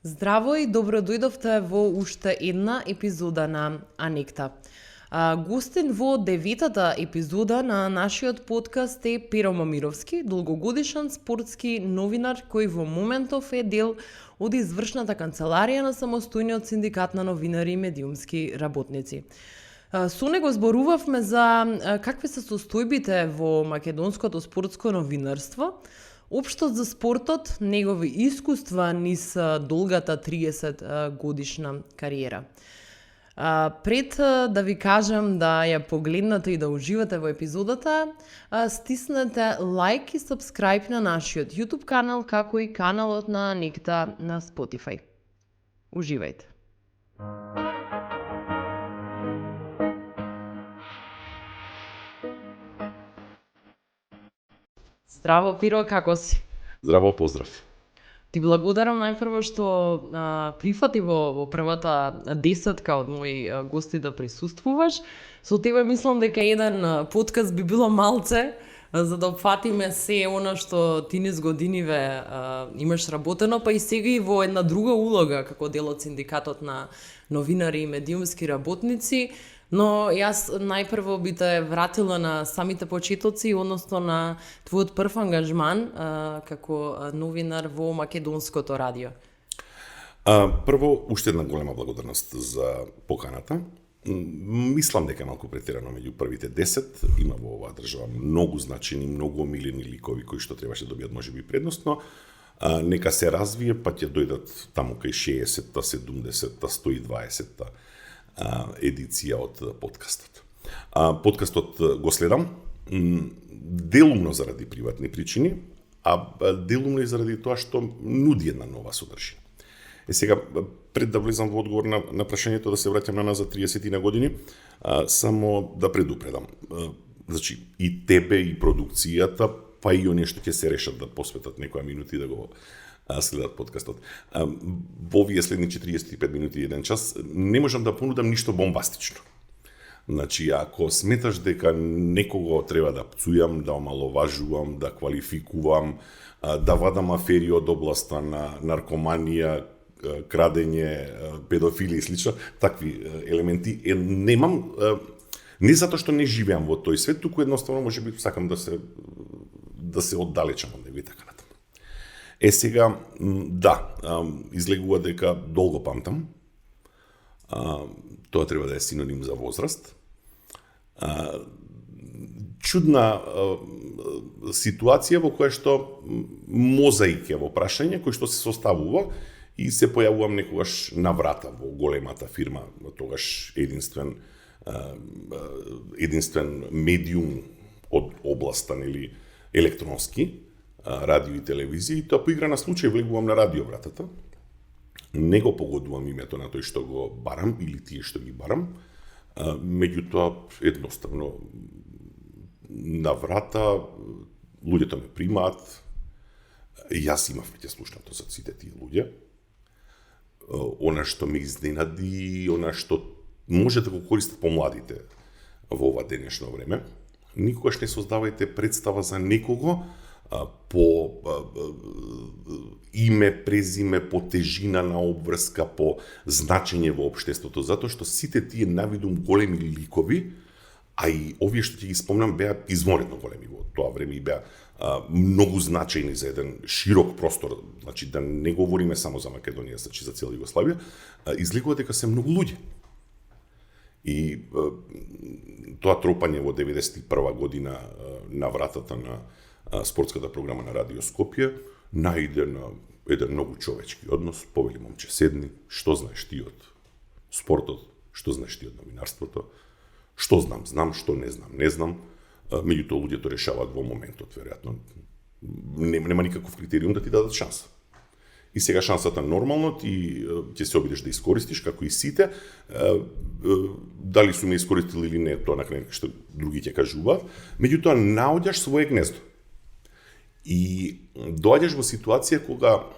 Здраво и добро дојдовте во уште една епизода на Анекта. Гостин во деветата епизода на нашиот подкаст е Перо Момировски, долгогодишен спортски новинар кој во моментов е дел од извршната канцеларија на самостојниот синдикат на новинари и медиумски работници. Со него зборувавме за какви се состојбите во македонското спортско новинарство, општот за спортот, негови искуства низ долгата 30 годишна кариера. Пред да ви кажам да ја погледнете и да уживате во епизодата, стиснете лайк и сабскрајб на нашиот YouTube канал, како и каналот на Анекта на Spotify. Уживајте! Здраво, Пиро, како си? Здраво, поздрав. Ти благодарам најпрво што прифати во првата десетка од мои гости да присуствуваш. Со тебе мислам дека еден подкаст би било малце, за да опфатиме се она што ти низ годиниве имаш работено, па и сега и во една друга улога како дел од синдикатот на новинари и медиумски работници. Но јас најпрво би те вратила на самите почетоци, односно на твојот прв ангажман како новинар во македонското радио. Прво, уште една голема благодарност за поканата. Мислам дека малку претерано меѓу првите 10. Има во оваа држава многу значени, многу омилени ликови кои што требаше да добијат можеби предност, но нека се развие, па ќе дојдат таму кај 60-та, 70-та, 120-та едиција од подкастот. Подкастот го следам делумно заради приватни причини, а делумно и заради тоа што нуди една нова содржина. Сега, пред да влезам во одговор на прашањето, да се враќам на назад 30 на години, само да предупредам. Значи, и тебе, и продукцијата, па и оние што ќе се решат да посветат некоја минути да го следат подкастот. Во овие следни 45 минути и 1 час не можам да понудам ништо бомбастично. Значи, ако сметаш дека некого треба да пцујам, да омаловажувам, да квалификувам, да вадам афери од областа на наркоманија, крадење, педофилија и слично, такви елементи немам, не затоа што не живеам во тој свет, туку едноставно можеби сакам да се оддалечам од него и така натаму. Сега, да, излегува дека долго памтам. Тоа треба да е синоним за возраст. Чудна ситуација во која што мозаик е во прашање, кој што се составува и се појавувам некогаш на врата во големата фирма, тогаш единствен медиум од областа, нели, електронски, радио и телевизија, и тоа по игра на случај влегувам на радиовратата. Не го погодувам името на тој што го барам или тие што ги барам, меѓутоа едноставно на врата луѓето ме примаат. Јас имав веќе слушнато за сите тие луѓе. Она што ме изненади, она што може да го користат помладите во ова денешно време, никогаш не создавајте представа за некого по име, презиме, по тежина на обврска, по значење во општеството, затоа што сите тие навидум големи ликови, а и овие што ќе ги спомнам беа изморедно големи во тоа време и беа многу значајни за еден широк простор, значи да не говориме само за Македонија, значи за цела Југославија, излегува дека се многу луѓе. И тоа тропање во 91 година на вратата на спортската програма на Радио Скопје најде на еден многу човечки однос, повели момче седни, што знаеш ти од спортот, што знаеш ти од новинарството, што знам, што не знам, меѓутоа луѓето решаваат во моментот, веројатно нема никаков критериум да ти дадат шанса. И сега шансата нормално ти ќе се обидеш да искористиш, како и сите, дали су ме искористили или не, тоа на крај што други ќе кажуваат, меѓутоа наоѓаш свое гнездо. И доаѓаш во ситуација кога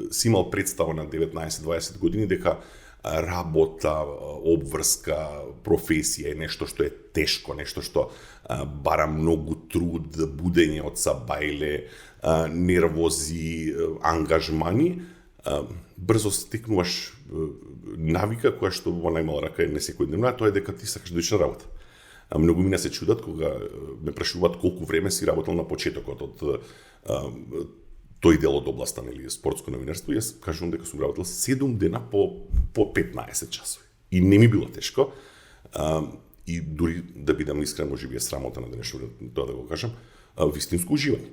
си имал представа на 19-20 години дека работа, обврска, професија е нешто што е тешко, нешто што бара многу труд, будење од сабајле, нервози, ангажмани, брзо стекнуваш навика која што во најмала рака е не секојдневна, тоа е дека ти сакаш да идеш на работа. Многу мина се чудат кога ме прашуваат колку време си работел на почетокот од тој дел од областа, нели, спортско новинарство. Јас кажувам дека сум работел 7 дена по 15 часови. И не ми било тешко. И дури да бидам искрен, можеби е срамота на денешно тоа да го кажам, вистинско уживање.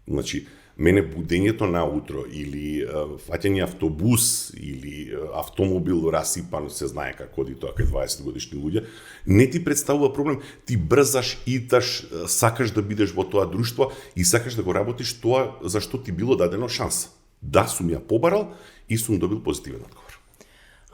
Значи, мене будењето на утро или фаќање автобус или автомобил расипан, се знае како оди тоа кај 20 годишни луѓе, не ти представува проблем. Ти брзаш, иташ, сакаш да бидеш во тоа друштво и сакаш да го работиш тоа за што ти било дадено шанса. Да, сум ја побарал и сум добил позитивен одговор.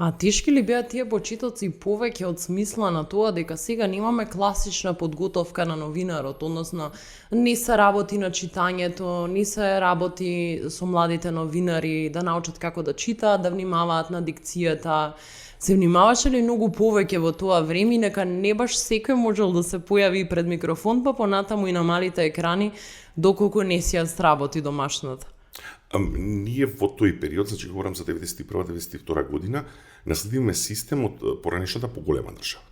А тешки ли беа тие почетоци повеќе од смисла на тоа дека сега немаме класична подготовка на новинарот, односно не се работи на читањето, не се работи со младите новинари да научат како да читаат, да внимаваат на дикцијата. Се внимаваше ли многу повеќе во тоа време, нека не баш секој можел да се појави пред микрофон, па понатаму и на малите екрани, доколку не си ја сработи домашната? Ние во тој период, значи говорам за 91-92 година, наследиме систем од поранешната поголема држава.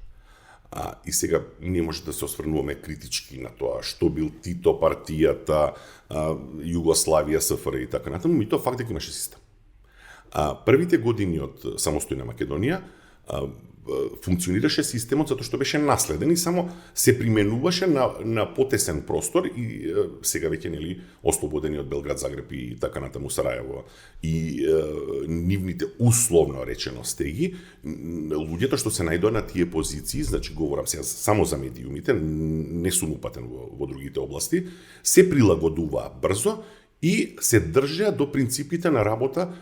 И сега не може да се осврнуваме критички на тоа што бил Тито, партијата, Југославија, СФР и така натаму, и тоа факт дека имаше систем. Првите години од самостојна Македонија функционираше системот затоа што беше наследен и само се применуваше на потесен простор и сега веќе нели ослободени од Белград, Загреб и така натаму Сарајево и нивните условно речено стеги, луѓето што се најдоа на тие позиции, значи говорам сега само за медиумите, не сум упатен во другите области, се прилагодуваа брзо и се држеа до принципите на работа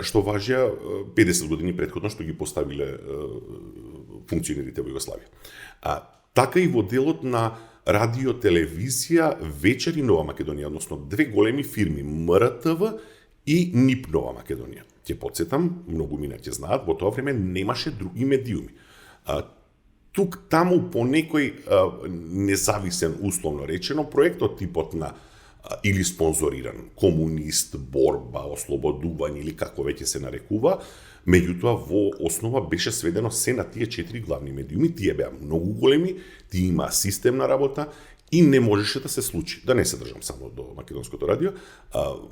што важеа 50 години претходно што ги поставиле функционерите во Југославија. Така и во делот на радио, телевизија, Вечер и Нова Македонија, односно две големи фирми, МРТВ и НИП Нова Македонија. Ќе потсетам, многу мина ќе знаат, во тоа време немаше други медиуми. Тук таму по некој независен, условно речено, проект од типот на или спонзориран, комунист, борба, ослободување или како веќе се нарекува, меѓутоа во основа беше сведено се на тие 4 главни медиуми, тие беа многу големи, тие има системна работа и не можеше да се случи, да не се држам само до македонското радио,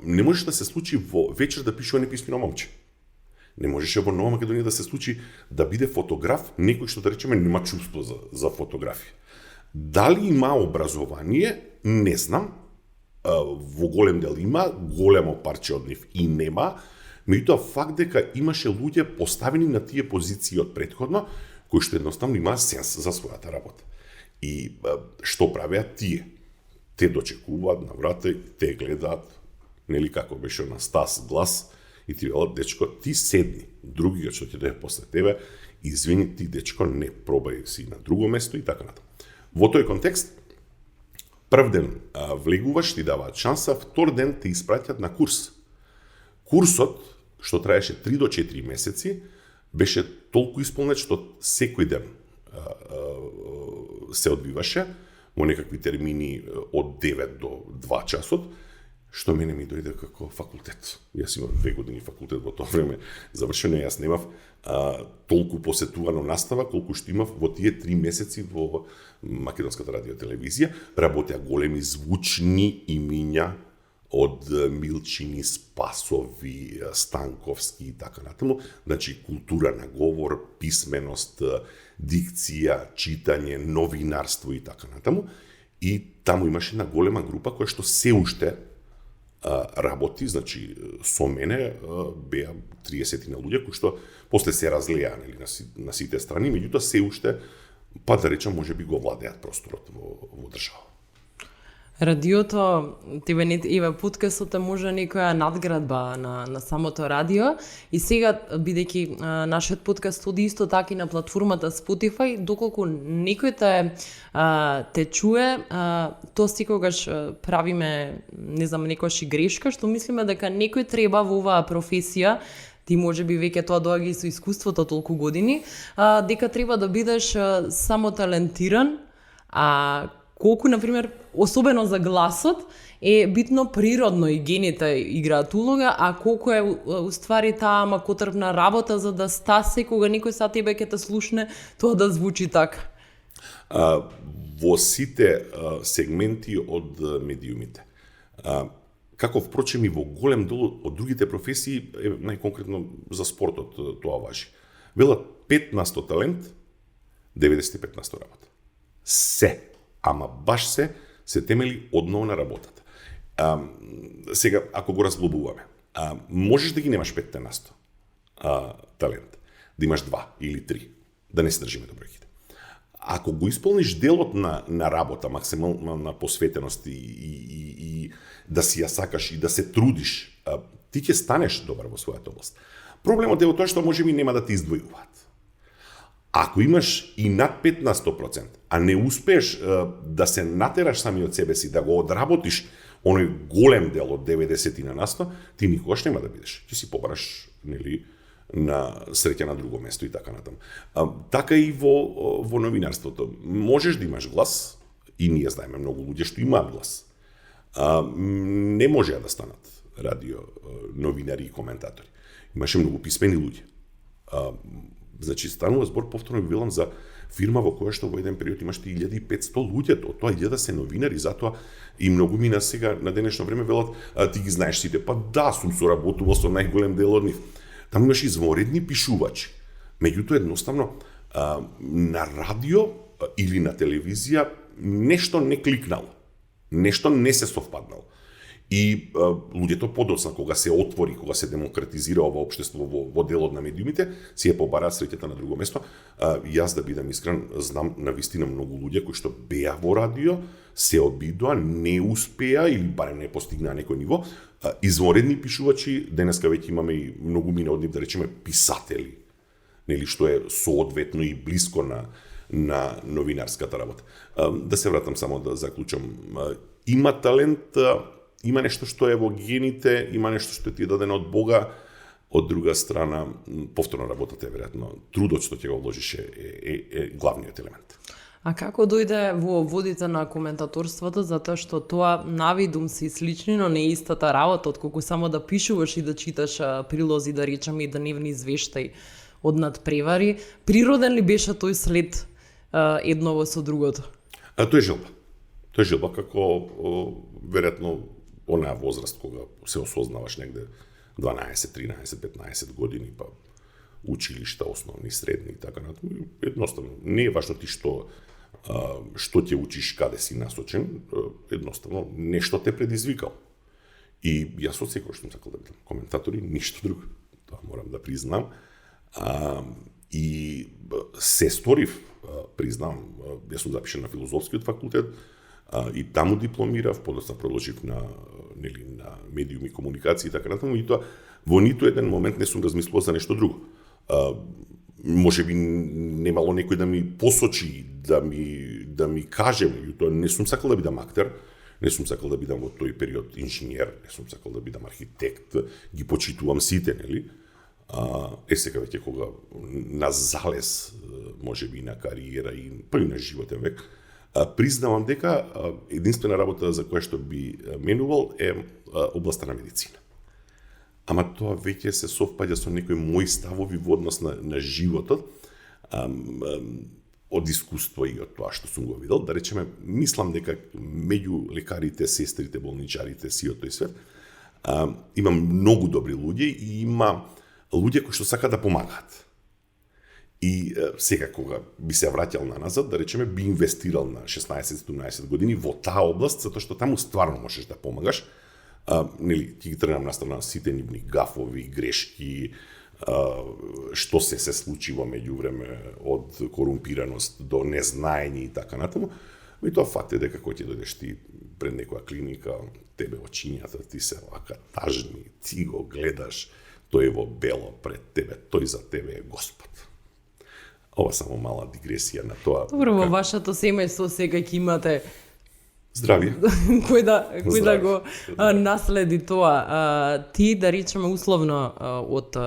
не можеше да се случи во Вечер да пишува неписмено момче. Не можеше во Нова Македонија да се случи да биде фотограф, некој што да речеме нема чувство за фотографија. Дали има образование, не знам, во голем дел има, големо парче од нив и нема, меѓутоа факт дека имаше луѓе поставени на тие позиции од претходно, кои што едноставно имаа сенс за својата работа. И што правеа тие? Те дочекуваат на врата, те гледаат, нели како беше на Стас глас, и ти велат, дечко, ти седни, другиот што ќе дое после тебе, извини ти, дечко, не пробај си на друго место и така натаму. Во тој контекст, прв ден влегуваш, ти даваат шанса, втор ден те испраќат на курс. Курсот, што траеше 3 до 4 месеци, беше толку исполнет што секој ден се одбиваше во некакви термини од 9 до 2 часот, што мене ми дојде како факултет. Јас имав 2 години факултет во тоа време завршено, јас немав толку посетувано настава колку што имав во тие 3 месеци во Македонската радиотелевизија. Работеа големи звучни имиња од Милчини, Спасови, Станковски и така натаму. Значи, култура на говор, писменост, дикција, читање, новинарство и така натаму. И таму имаше една голема група која што се уште работи, значи со мене беа 30 на луѓе кои што после се разлеа на сите страни, меѓутоа се уште, па да речам, можеби го владеат просторот во држава. Радиото, тебе не ива подкастот е може некоја надградба на самото радио и сега, бидејќи нашиот подкаст оди исто така и на платформата Spotify, доколку некој те чуе, то секогаш правиме, не знам, некојаш и грешка, што мислиме дека некој треба во оваа професија, ти можеби веќе тоа доаѓа и со искуството толку години, дека треба да бидеш само талентиран, колку, например, особено за гласот, е битно природно и гените играат улога, а колку е уствари таа макотрпна работа за да стасе кога некој са тебе ќе те слушне, тоа да звучи така. Во сите сегменти од медиумите. Како впрочем и во голем дел од другите професии, најконкретно за спортот тоа важи. Велат 5% талент, 95% работа. Се, ама баш се темели одново на работата. Сега, ако го разглобуваме, можеш да ги немаш 5% талент, да имаш 2 или 3, да не се држиме до бројките. Ако го исполниш делот на работа, максимална посветеност и да си ја сакаш и да се трудиш, ти ќе станеш добар во својата област. Проблемот е во тоа што можеби нема да те издвојуваат. Ако имаш и над 15%, а не успееш да се натераш сами од себе си, да го одработиш оној голем дел од 90%, ти никогаш нема да бидеш. Ти си побараш, нели, на среќа на друго место и така натаму. Така и во новинарството. Можеш да имаш глас, и ние знаеме многу луѓе што имаат глас. Не можеа да станат радио новинари и коментатори. Имаше многу писмени луѓе. Значи, станува збор, повторно ви велам, за фирма во која што во еден период имаше 1500 луѓе, од тоа 1000 се новинари, затоа и многу мина сега на денешно време велат, ти ги знаеш сите, па да, сум соработувал со најголем дел од нив. Таму имаше извонредни пишувачи. Меѓутоа, едноставно, на радио или на телевизија нешто не кликнало. Нешто не се совпаднало. И луѓето подоцна, кога се отвори, кога се демократизира ова општество во делот на медиумите, си ја побараат среќата на друго место. Јас, да бидам искрен, знам навистина многу луѓе кои што беа во радио, се обидоа, не успеа или барем не постигнаа некој ниво. Извонредни пишувачи, денеска веќе имаме и многу мина од нив, да речеме, писатели, нели, што е соодветно и блиско на новинарската работа. Да се вратам само да заклучам. Има талент, има нешто што е во гените, има нешто што ти е дадено од Бога, од друга страна, повторно работата е веројатно, трудот што ќе го вложиш е главниот елемент. А како дојде во водите на коментаторството, затоа што тоа навидум си слични, но не истата работа, отколку само да пишуваш и да читаш прилози, да речеме, и дневни извештаи од надпревари. Природен ли беше тој след едново со другото? Тоа е желба. Тоа е желба како, веројатно, онаа возраст кога се осознаваш негде 12, 13, 15 години, па училишта, основни, средни и така натаму. Едноставно, не е важно ти што ќе учиш, каде си насочен, едноставно нешто те предизвикал. И јас од секој што сакал да бидам коментатор и ништо друго. Тоа морам да признам. И се сторив, признам, јас сум запишен на филозофскиот факултет, и таму дипломирав, подоцна продолжив на медиуми, комуникација и така натаму, и тоа во ниту еден момент не сум размислувал за нешто друго. Можеби немало некој да ми посочи, да ми каже, меѓутоа не сум сакал да бидам актер, не сум сакал да бидам во тој период инженер, не сум сакал да бидам архитект, ги почитувам сите, нели? Сега веќе кога на залез, можеби на кариера и па и на животен век, признавам дека единствена работа за која што би менувал е областа на медицина. Ама тоа веќе се совпаѓа со некои мои ставови во однос на животот, од искуство и од тоа што сум го видел. Да речеме, мислам дека меѓу лекарите, сестрите, болничарите, сиот тој свет, има многу добри луѓе и има луѓе кои што сакаат да помагаат. И сега кога би се враќал назад, да речеме, би инвестирал на 16-17 години во таа област, затоа што таму стварно можеш да помагаш. Нели, ќе ги тргнам на страна сите нивни гафови, грешки, што се случи во меѓувреме од корумпираност до незнаење и така натаму. И тоа факт е дека кога ќе дојдеш ти пред некоја клиника, тебе очињата ти се вака тажни, ти го гледаш, тој е во бело пред тебе, тој за тебе е Господ. Ова само мала дигресија на тоа. Добро, во вашето семејство сега ќе имате здравје. кој да го наследи тоа. Ти, да речеме условно, од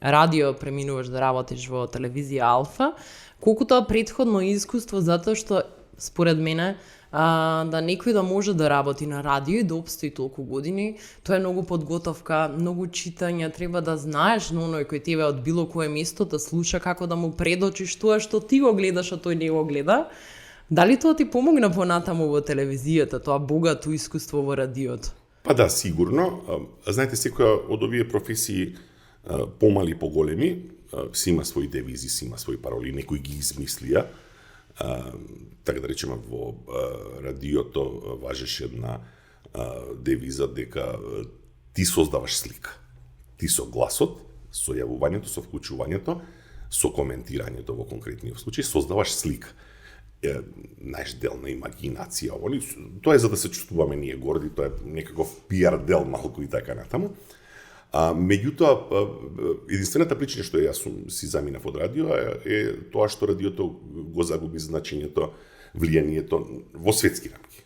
радио преминуваш да работиш во телевизија Алфа. Колку тоа претходно искуство, затоа што според мене да некој да може да работи на радио и да обстои толку години, тоа е многу подготовка, многу читање, треба да знаеш на оној кој тебе од било кое место да слуша, како да му предочиш тоа што ти го гледаш, а тој не го гледа. Дали тоа ти помогна понатаму во телевизијата, тоа богато искуство во радиото? Па да, сигурно. Знаете, секоја од овие професии, помали, поголеми, си има своји девизи, си има своји пароли, некои ги измислија. Така да речеме, во радиото важеше една девиза дека ти создаваш слика. Ти со гласот, со јавувањето, со вклучувањето, со коментирањето во конкретниот случај, создаваш слика. Наеш дел на имагинација, тоа е за да се чувствуваме ние горди, тоа е некаков пиар дел малку и така натаму. Меѓутоа, единствената причина што јас си заминав од радио е тоа што радиото го загуби значењето, влијанието во светски рамки.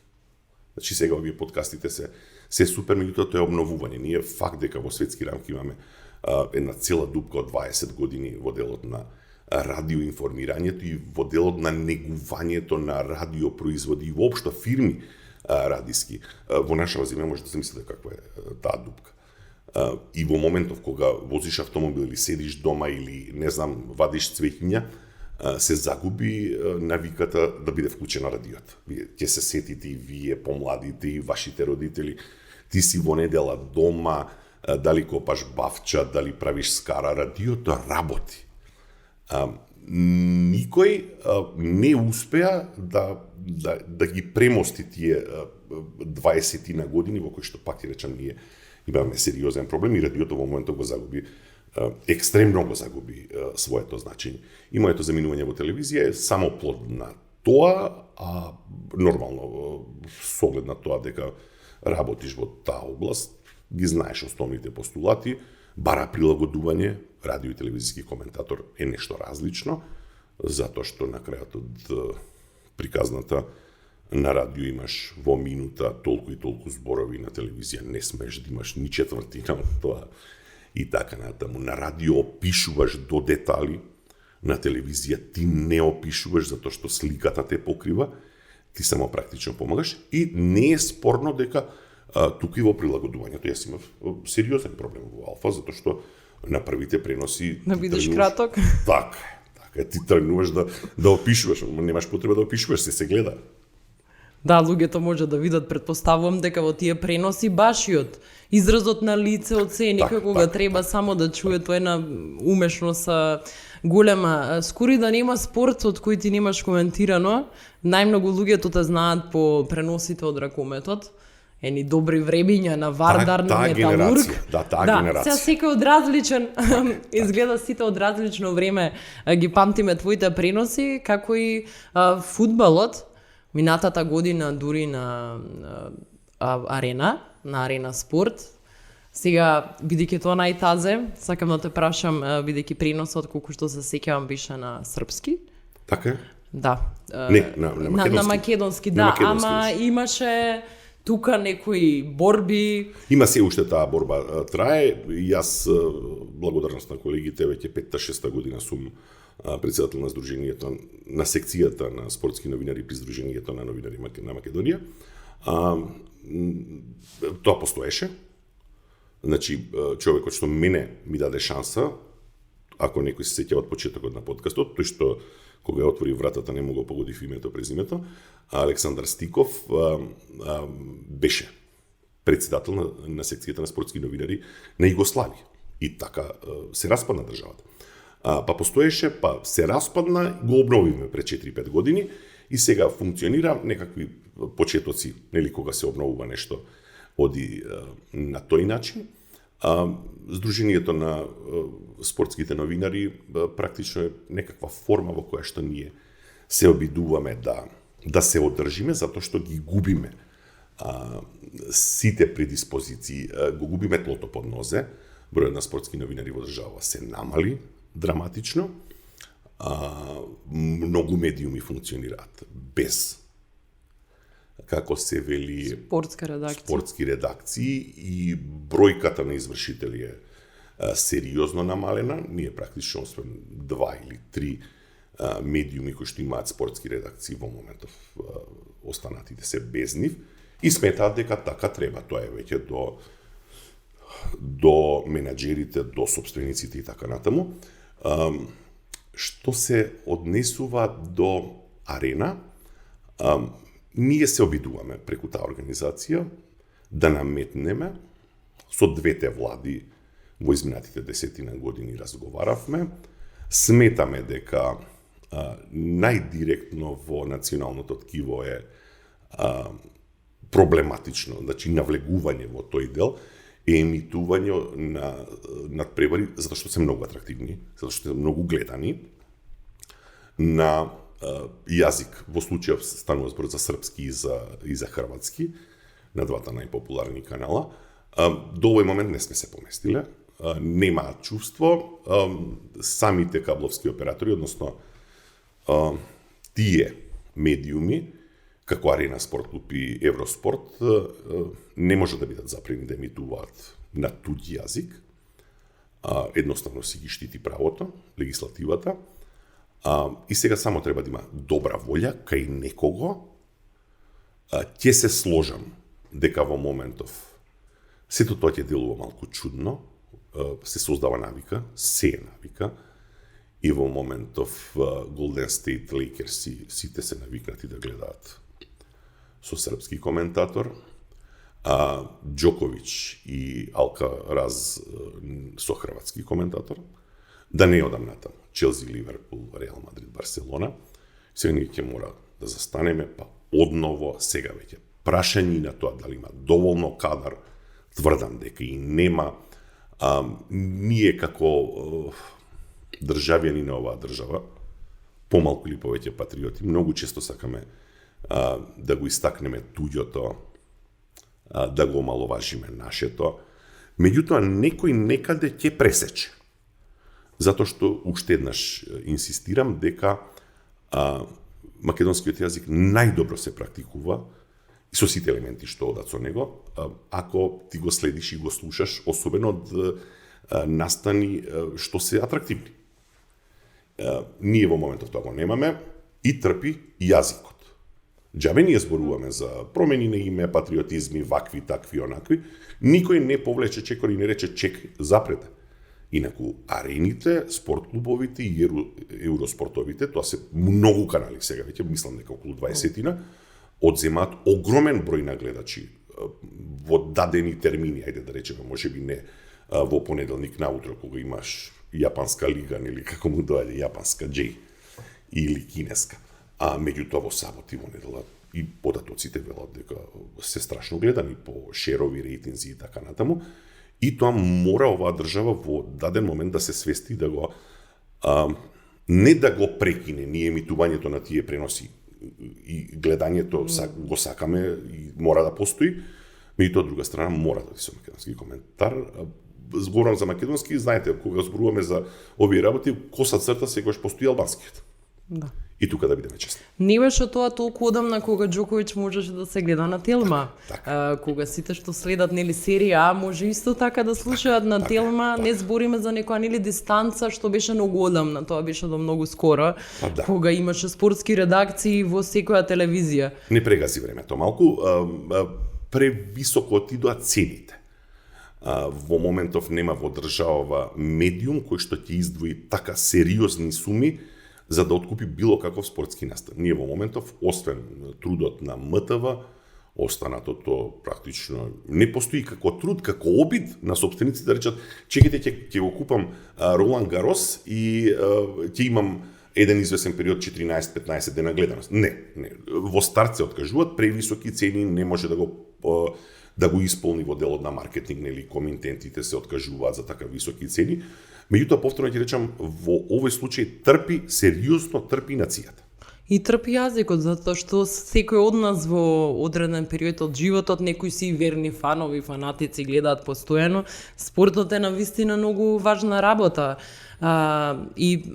Значи сега овие подкастите се супер, меѓутоа тоа е обновување. Ние факт дека во светски рамки имаме една цела дупка од 20 години во делот на радиоинформирањето и во делот на негувањето на радиопроизводи и воопшто фирми радиски. Во наша земја може да се мислите каква е таа дупка. И во моментов кога возиш автомобил или седиш дома или не знам вадиш цвеќиња, се загуби навиката да биде вклучена радиото. Ќе се сетите и вие помладите и вашите родители, ти си во недела дома, дали копаш бавча, дали правиш скара, радиото работи. Никој не успеа да ги премости тие 20 на години во кои што пак ќе речам ние имаме сериозен проблем и радиото во моментот го загуби, екстремно го загуби своето значење. И моето заминување во телевизија е само плод на тоа, а нормално со оглед на тоа дека работиш во таа област, ги знаеш основните постулати, бара прилагодување, радио и телевизиски коментатор е нешто различно, затоа што на крајот од приказната на радио имаш во минута толку и толку зборови, на телевизија не смееш да имаш ни четвртина од тоа и така натаму. На радио опишуваш до детали, на телевизија ти не опишуваш затоа што сликата те покрива, ти само практично помагаш и не е спорно дека тука и во прилагодувањето јас имав сериозен проблем во Алфа, затоа што на првите преноси да бидеш краток. Така, ти тргнуваш да опишуваш, немаш потреба да опишуваш, се гледа. Да, луѓето може да видат, предпоставувам дека во тие преноси башиот изразот на лице од се некако го треба само да чуе, тоа е на умешност голема. Скори да нема спорт од кој ти немаш коментирано, најмногу луѓето те знаат по преносите од ракометот. Ени добри времиња на Вардар, на Металург. Таа генерација. Секој од различен, изгледа сите од различно време ги памтиме твоите преноси, како и фудбалот. Минатата година дури на Арена, на Арена Спорт. Сега, бидејќи тоа најтазе, сакам да те прашам, бидејќи преносот, колку што се сеќавам, беше на српски. Така е? Да. Не, на македонски. На македонски, да, ама имаше тука некои борби. Има се уште таа борба трае. Јас, благодарност на колегите, веќе 5-6 година сум председател на Сдруженијето, на секцијата на спортски новинари при Сдруженијето на новинари на Македонија. Тоа постоеше. Значи, човекот што мене ми даде шанса, ако некој се сеќава од почетокот на подкастот, тој што кога ја отвори вратата не му го погодив името презимето, Александар Стиков беше председател на секцијата на спортски новинари на Југославија. И така се распадна државата. Па постоеше, па се распадна, го обновивме пред 4-5 години и сега функционира некакви почетоци, нели кога се обновува нешто, оди на тој начин. Сдруженијето на спортските новинари практично е некаква форма во која што ние се обидуваме да се одржиме, затоа што ги губиме сите предиспозиции, го губиме тлото под нозе, бројот на спортски новинари во држава се намали драматично, многу медиуми функционираат без, како се вели, спортски редакции и бројката на извршители е сериозно намалена. Ние практично освен 2 или 3 медиуми кои што имаат спортски редакции во моментов останатите се без нив и сметаат дека така треба. Тоа е веќе до менаџерите, до собствениците и така натаму. Што се однесува до Арена, ние се обидуваме преку таа организација да наметнеме со двете влади во изминатите 10 години разговаравме. Сметаме дека најдиректно во националното ткиво е проблематично, значи навлегување во тој дел е емитување на надпревари затоа што се многу атрактивни, затоа што се многу гледани на јазик, во случајов станува збор за српски и за хрватски, на двата најпопуларни канала. До овој момент не сме се поместиле, немаат чувство, самите кабловски оператори, односно тие медиуми, како Арена Спорт Клуб и Евроспорт, не може да бидат запрени да емитуваат на туѓ јазик. Едноставно си ги штити правото, легислативата. И сега само треба да има добра волја кај некого. Ќе се сложам дека во моментов сето тоа ќе делува малку чудно, се создава навика, се е навика, и во моментов Golden State Lakers сите се навикнати да гледаат со српски коментатор, Џоковиќ и Алкараз со хрватски коментатор, да не одам натаму. Челси, Ливерпул, Реал Мадрид, Барселона. Сега ние ќе мора да застанеме, па одново сега веќе прашање на тоа дали има доволно кадар, тврдам дека и нема. Ние како државјани на оваа држава, помалку или повеќе патриоти, многу често сакаме да го истакнеме туѓото, да го омаловажиме нашето. Меѓутоа, некој некаде ќе пресече. Затоа што уште еднаш инсистирам дека македонскиот јазик најдобро се практикува и со сите елементи што одат со него, ако ти го следиш и го слушаш, особено од настани што се атрактивни. Ние во моментов тоа го немаме и трпи јазикот. Џабе ние зборуваме за промени на име, патриотизми, вакви, такви, онакви, никој не повлече чекор и не рече чек, запрете. Инаку арените, спорт клубовите и евроспортовите, тоа се многу канали сега веќе, мислам дека околу 20-тина, одземаат огромен број на гледачи во дадени термини, ајде да речеме, можеби не во понеделник наутро кога имаш јапанска лига или како му доаѓа јапанска J или кинеска. Меѓутоа во сабота и во недела и податоците велат дека се страшно гледани по шерови, рейтинзи и така натаму. И тоа мора оваа држава во даден момент да се свести да го не да го прекине ние емитувањето на тие преноси и гледањето го сакаме и мора да постои, меѓутоа од друга страна мора да се македонски коментар. Зборам за македонски, знаете, кога зборуваме за овие работи, коса црта секогаш постои албанскиот. Да. И тука да бидеме честни. Не беше тоа толку одамна кога Џоковиќ можеше да се гледа на Телма. Така. Кога сите што следат нели серија А може исто така да слушаат на Телма, не збориме за некоја нели дистанца што беше многу одамна, тоа беше до многу скоро, Да. кога имаше спортски редакции во секоја телевизија. Не прегази времето малку, превисоко отидоа цените. Во моментов нема во држава медиум кој што ќе издвои така сериозни суми за да откупи било каков спортски настан. Ние во моментов, освен трудот на МТВ, останатото практично не постои како труд, како обид на собствениците да речат чекайте ќе го купам Ролан Гарос и ќе имам еден извесен период 14-15 дена гледаност. Не. Во старт се откажуваат, превисоки цени не може да го исполни во делот на маркетинг, нели комитентите се откажуваат за така високи цени. Меѓутоа, повторно ќе речам, во овој случај сериозно трпи нацијата. И трпи јазикот, затоа што секој од нас во одреден период од животот, некои си верни фанови, фанатици гледаат постојано. Спортот е навистина многу важна работа. И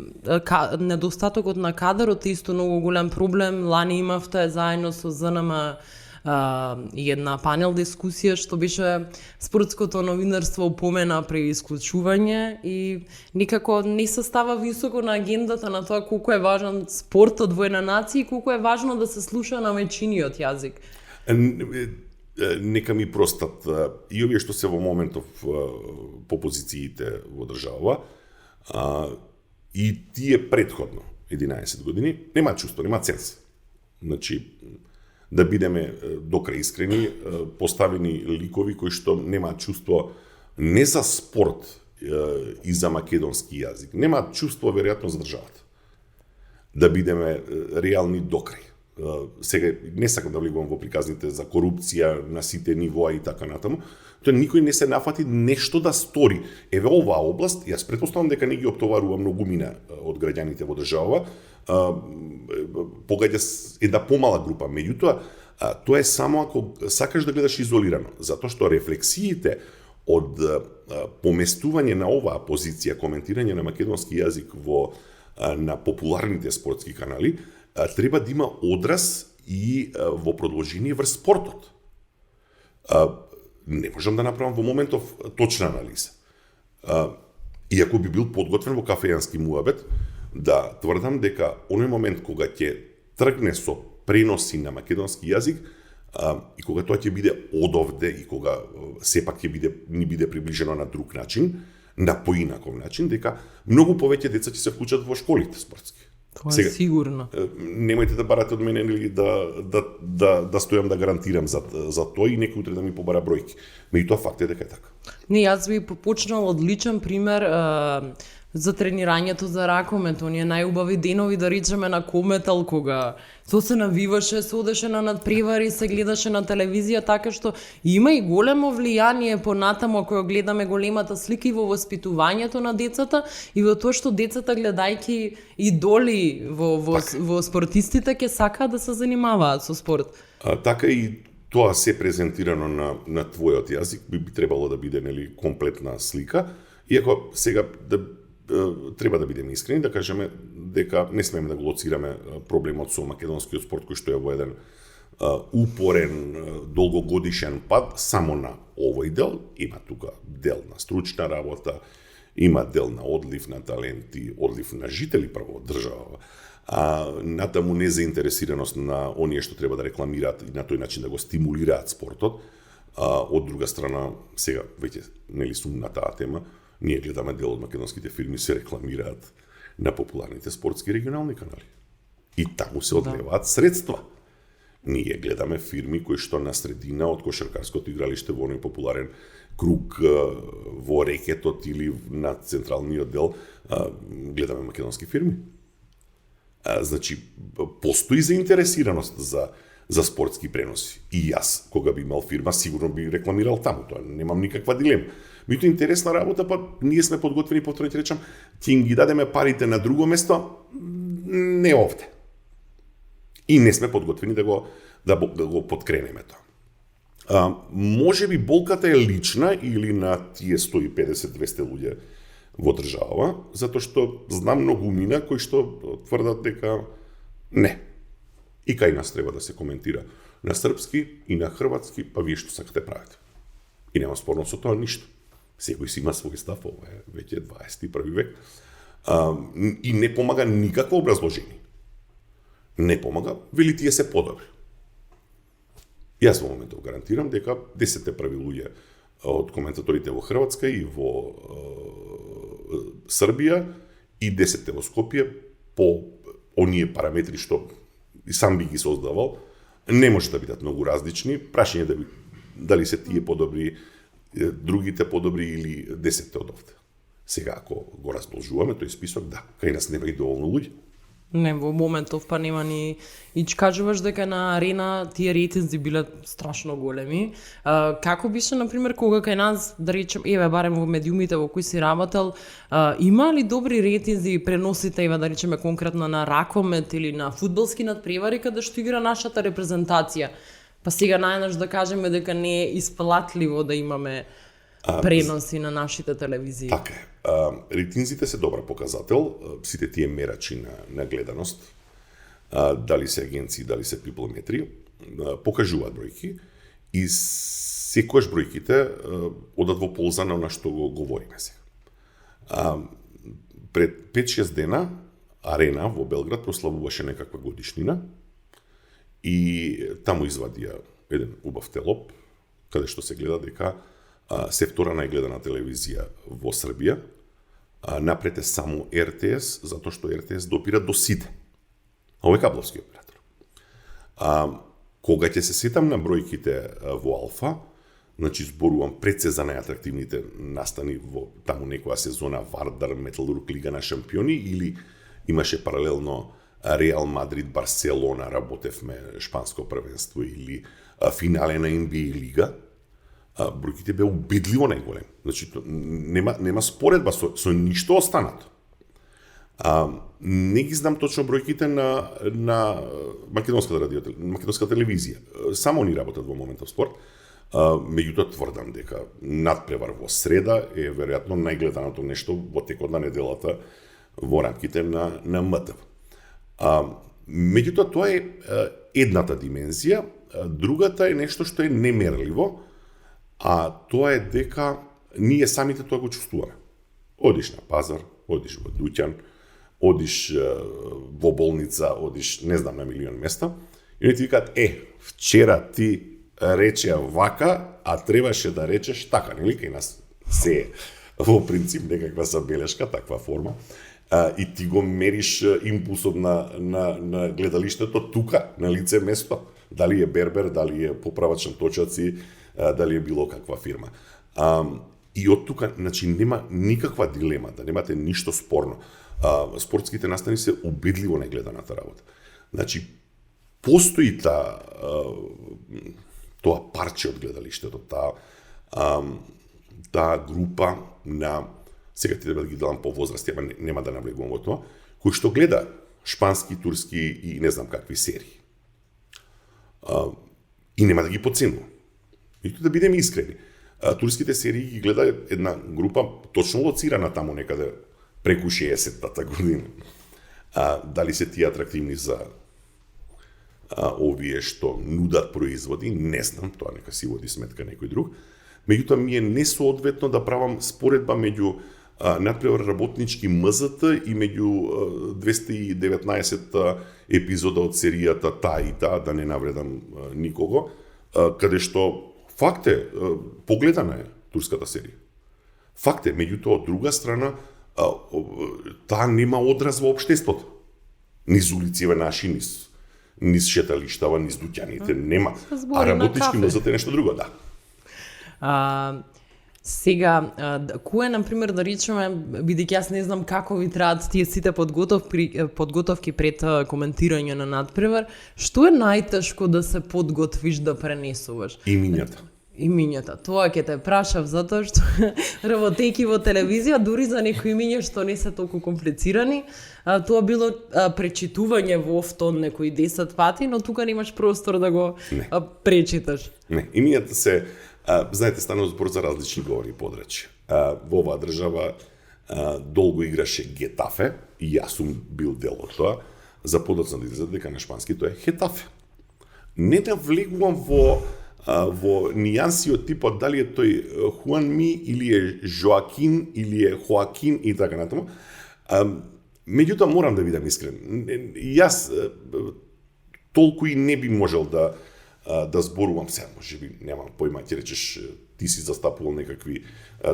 недостатокот на кадарот е исто многу голем проблем. Лани имавте заедно со ЗНМ и една панел дискусија што беше спортското новинарство упомена при исклучување и никако не се става високо на агендата на тоа колку е важен спортот во една нација и колку е важно да се слуша на мајчиниот јазик. Нека ми простат и овие што се во моментов по позициите во држава и тие предходно 11 години нема чувство, нема ценз. Значи да бидеме докрај искрени, поставени ликови кои што немаат чувство не за спорт и за македонски јазик, немаат чувство веројатно за државата. Да бидеме реални докрај. Сега не сакам да влегувам во приказните за корупција на сите нивоа и така натаму, тоа никој не се нафати нешто да стори. Еве оваа област, јас претпоставам дека не ги оптоварува многумина од граѓаните во држава, погаѓа една помала група, меѓутоа тоа е само ако сакаш да гледаш изолирано, затоа што рефлексиите од поместување на оваа позиција, коментирање на македонски јазик на популарните спортски канали, треба да има одраз и во продолжение врз спортот. Не можам да направам во моментов точна анализа. Иако би бил подготвен во кафејански муабет, да тврдам дека оној момент кога ќе тргне со преноси на македонски јазик и кога тоа ќе биде одовде и кога сепак ќе ни биде приближено на друг начин, на поинаков начин, дека многу повеќе деца ќе се вклучат во школите спортски. Тоа е сигурно. Немојте да барате од мене или да стојам да гарантирам за тоа и некој утре да ми побара бројки. Меѓутоа факт е дека е така. Не, јас би почнал од личен пример за тренирањето за ракомет, оние најубави денови да речеме на Кометал, кога то се навиваше, се одеше на надпревари, се гледаше на телевизија, така што има и големо влијание понатаму ако ја гледаме големата слика и во воспитувањето на децата и во тоа што децата гледајќи идоли во спортистите ќе сакаат да се занимаваат со спорт. Така и тоа се презентирано на твојот јазик би требало да биде комплетна слика, иако сега треба да бидеме искрени, да кажеме дека не смееме да го лоцираме проблемот со македонскиот спорт кој што е во еден упорен, долгогодишен пад само на овој дел. Има тука дел на стручна работа, има дел на одлив на таленти, одлив на жители прво од држава, натаму незаинтересираност на оние што треба да рекламираат и на тој начин да го стимулираат спортот. Од друга страна, сега веќе сум на таа тема, ние гледаме дел од македонските фирми се рекламираат на популарните спортски регионални канали. И таму се одлеваат средства. Ние гледаме фирми кои што на средина од кошаркарското игралиште во оној популарен круг во рекетот или на централниот дел гледаме македонски фирми. Значи, постои заинтересираност за спортски преноси. И јас, кога би имал фирма, сигурно би рекламирал таму, тоа немам никаква дилема. Меѓутоа интересна работа, па ние сме подготвени, повторно ќе речам, ќе ги дадеме парите на друго место, не овде. И не сме подготвени да го подкренеме тоа. Може би болката е лична или на тие 150-200 луѓе во држава, затоа што знам многумина кои што тврдат дека не. И кај нас треба да се коментира на српски и на хрватски, па вие што сакате правите. И нема спорно со тоа ништо. Секој си има свој став, ова е веќе 21 век. И не помага никакво образложение. Не помага, вели тие се подобри. Јас во моментов гарантирам дека 10 први луѓе од коментаторите во Хрватска и во Србија и 10 во Скопје по оние параметри што и сам би ги создавал, не може да бидат многу различни. Прашање дали се тие подобри, другите подобри или 10 од овде. Сега, ако го разположуваме тој список, да, кај нас нема и доволно луѓе. Не, во моментов па нема ни... И кажуваш дека на арена тие рейтинзи биле страшно големи. Како беше, например, кога кај нас, да речем, еве, барем во медиумите во кои си работел, има ли добри рейтинзи и преносите, еве, да речеме, конкретно на ракомет или на фудбалски надпревари, каде што игра нашата репрезентација? Па сега најнаш да кажеме дека не е исплатливо да имаме преноси на нашите телевизии. Така е. Рейтинзите се добар показател, сите тие мерачи на гледаност, дали се агенции, дали се пиплометри, покажуваат бројки и секојаш бројките одат во полза на она што го говориме сега. Пред 5-6 дена Арена во Белград прославуваше некаква годишнина и таму извадија еден убав телоп, каде што се гледа дека се втора најгледана телевизија во Србија, напред е само РТС, затоа што РТС допира до сите. Ово е кабловски оператор. Кога ќе се сетам на бројките во Алфа, значи зборувам пред се за најатрактивните настани во таму некоја сезона Вардар, Металург, Лига на шампиони или имаше паралелно Реал Мадрид, Барселона, работевме шпанско првенство или финале на NBA лига, бројките беа убедливо најголем. Значи нема споредба со ништо останато. Не ги знам точно бројките на македонска телевизија. Само они работат во моментов спорт. Меѓутоа тврдам дека надпревар во среда е веројатно најгледаното нешто во текот на неделата во рамките на МТВ. Меѓутоа тоа е едната димензија, другата е нешто што е немерливо, а тоа е дека ние самите тоа го чувствуваме. Одиш на пазар, одиш во дуќан, одиш во болница, одиш не знам на милион места и они ти викаат вчера ти речеа вака, а требаше да речеш така, нели? Кај нас се во принцип некаква забелешка, таква форма, и ти го мериш импулсот на гледалиштето тука, на лице место, дали е бербер, дали е поправач на точаци, дали е било каква фирма. И од тука, значи, нема никаква дилема, да немате ништо спорно. Спортските настани се убедливо најгледаната работа. Значи, постои тоа парче од гледалиштето, таа група на, сега ти да ги делам по возрасти, ама нема да навлегувам во тоа, кој што гледа шпански, турски и не знам какви серии. И нема да ги подценувам. И да бидеме искрени. Турските серии ги гледа една група точно лоцирана таму некаде преку 60-та година. Дали се тие атрактивни за овие што нудат производи, не знам, тоа нека си води сметка некој друг. Меѓутоа ми е несоодветно да правам споредба меѓу надпревар работнички МЗТ и меѓу 219 епизода од серијата таа и таа, да не навредам никого, каде што факт е, погледана е турската серија. Факт е, меѓутоа од друга страна, таа нема одраз во општеството. Низ улициве наши, низ шеталиштава, низ дуќаните, нема. А работнички МЗТ е нешто друго, да. Сега, кое, например, да речеме, бидејќи јас не знам како ви траат тие сите подготовки пред коментирање на надпревар, што е најтешко да се подготвиш да пренесуваш? Имињата. Тоа ќе те прашав, затоа што работејќи во телевизија, дури за некои имиња што не се толку комплицирани, тоа било пречитување во офтон некои 10 пати, но тука немаш простор да го пречиташ. Не, имињата се, знаете, станува збор за различни говори подрачја. Во оваа држава долго играше Гетафе, и јас сум бил дел од тоа, за подоцна да изгледа дека на шпански тоа е Хетафе. Не да влегувам во нијанси од типот дали е тој Хуанми или е Жоакин или е Хоакин и така натаму. Меѓутоа морам да бидам искрен. Јас толку и не би можел да зборувам сега, можеби немам појма, ќе речеш ти си застапувал некакви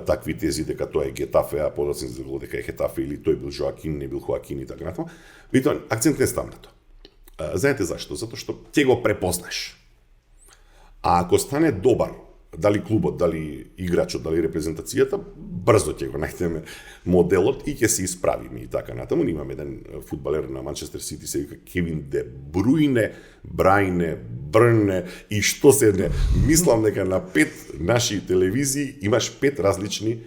такви тези дека тоа е Гетафе, а подоцна изгледа дека е Хетафе или тој бил Жоакин, не бил Хоакин и така натаму. Меѓутоа акцент не ставам на тоа. Знаете зашто? Затоа што ќе го препознаеш. А ако стане добар, дали клубот, дали играчот, дали репрезентацијата, брзо ќе го најдеме моделот и ќе се исправиме и така натаму. Имаме еден фудбалер на Манчестер Сити, се вика Кевин Де Бруйне, Брајне, Брне и што се не. Мислам дека на 5 наши телевизии имаш 5 различни,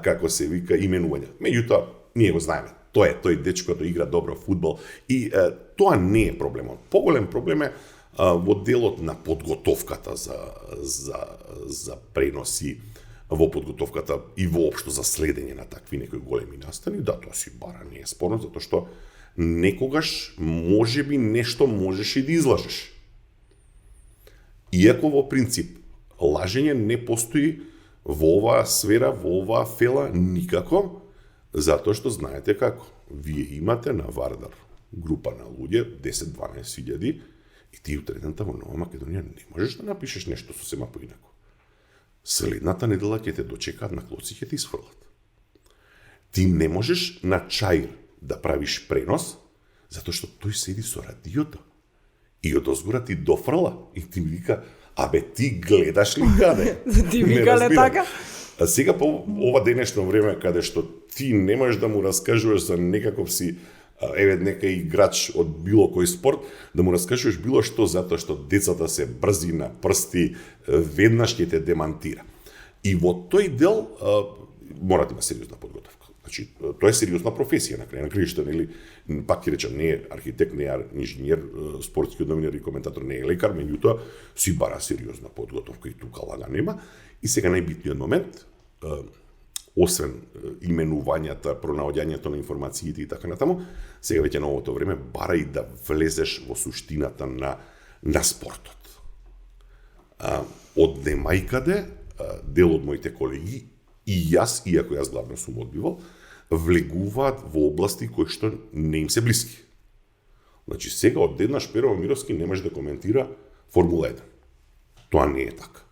како се вика, именувања. Меѓутоа, ние го знаеме. Тоа е тој дечко да игра добро фудбал и тоа не е проблемот. Поголем проблем е во делот на подготовката за преноси, во подготовката и воопшто за следење на такви некои големи настани, да, тоа си бара не е спорно, затоа што некогаш можеби нешто можеш и да излажеш. Иако во принцип лажење не постои во оваа сфера, во оваа фела никако, затоа што знаете како. Вие имате на Вардар група на луѓе, 10-12 хиljadi, и ти утредната во Нова Македонија не можеш да напишеш нешто сосема поинако. Следната недела ќе те дочекаат на клоци, ќе те исфрлат. Ти не можеш на чаир да правиш пренос, затоа што тој седи со радиото. И од озгора ти дофрла и ти ми вика, абе ти гледаш ли каде? Ти викале така? А сега по ова денешно време каде што ти не можеш да му раскажуваш за некаков си нека играч од било кој спорт, да му раскажуваш било што затоа што децата се брзи на прсти, веднаш ќе те демантира. И во тој дел мора да има сериозна подготовка. Значи, тоа е сериозна професија на крај на краишта, нели? Пак ќе речам, не е архитект, не е инженер, спортски новинар и коментатор, не е лекар, меѓутоа си бара сериозна подготовка и тука лага нема. И сега најбитниот момент, освен именувањата, пронаоѓањето на информациите и така натаму, сега веќе новото време бара и да влезеш во суштината на спортот. Од немајкаде, дел од моите колеги, и јас, иако јас главно сум одбивал, влегуваат во области кои што не им се блиски. Значи, сега одеднаш Перо Мировски не може да коментира Формула 1. Тоа не е така.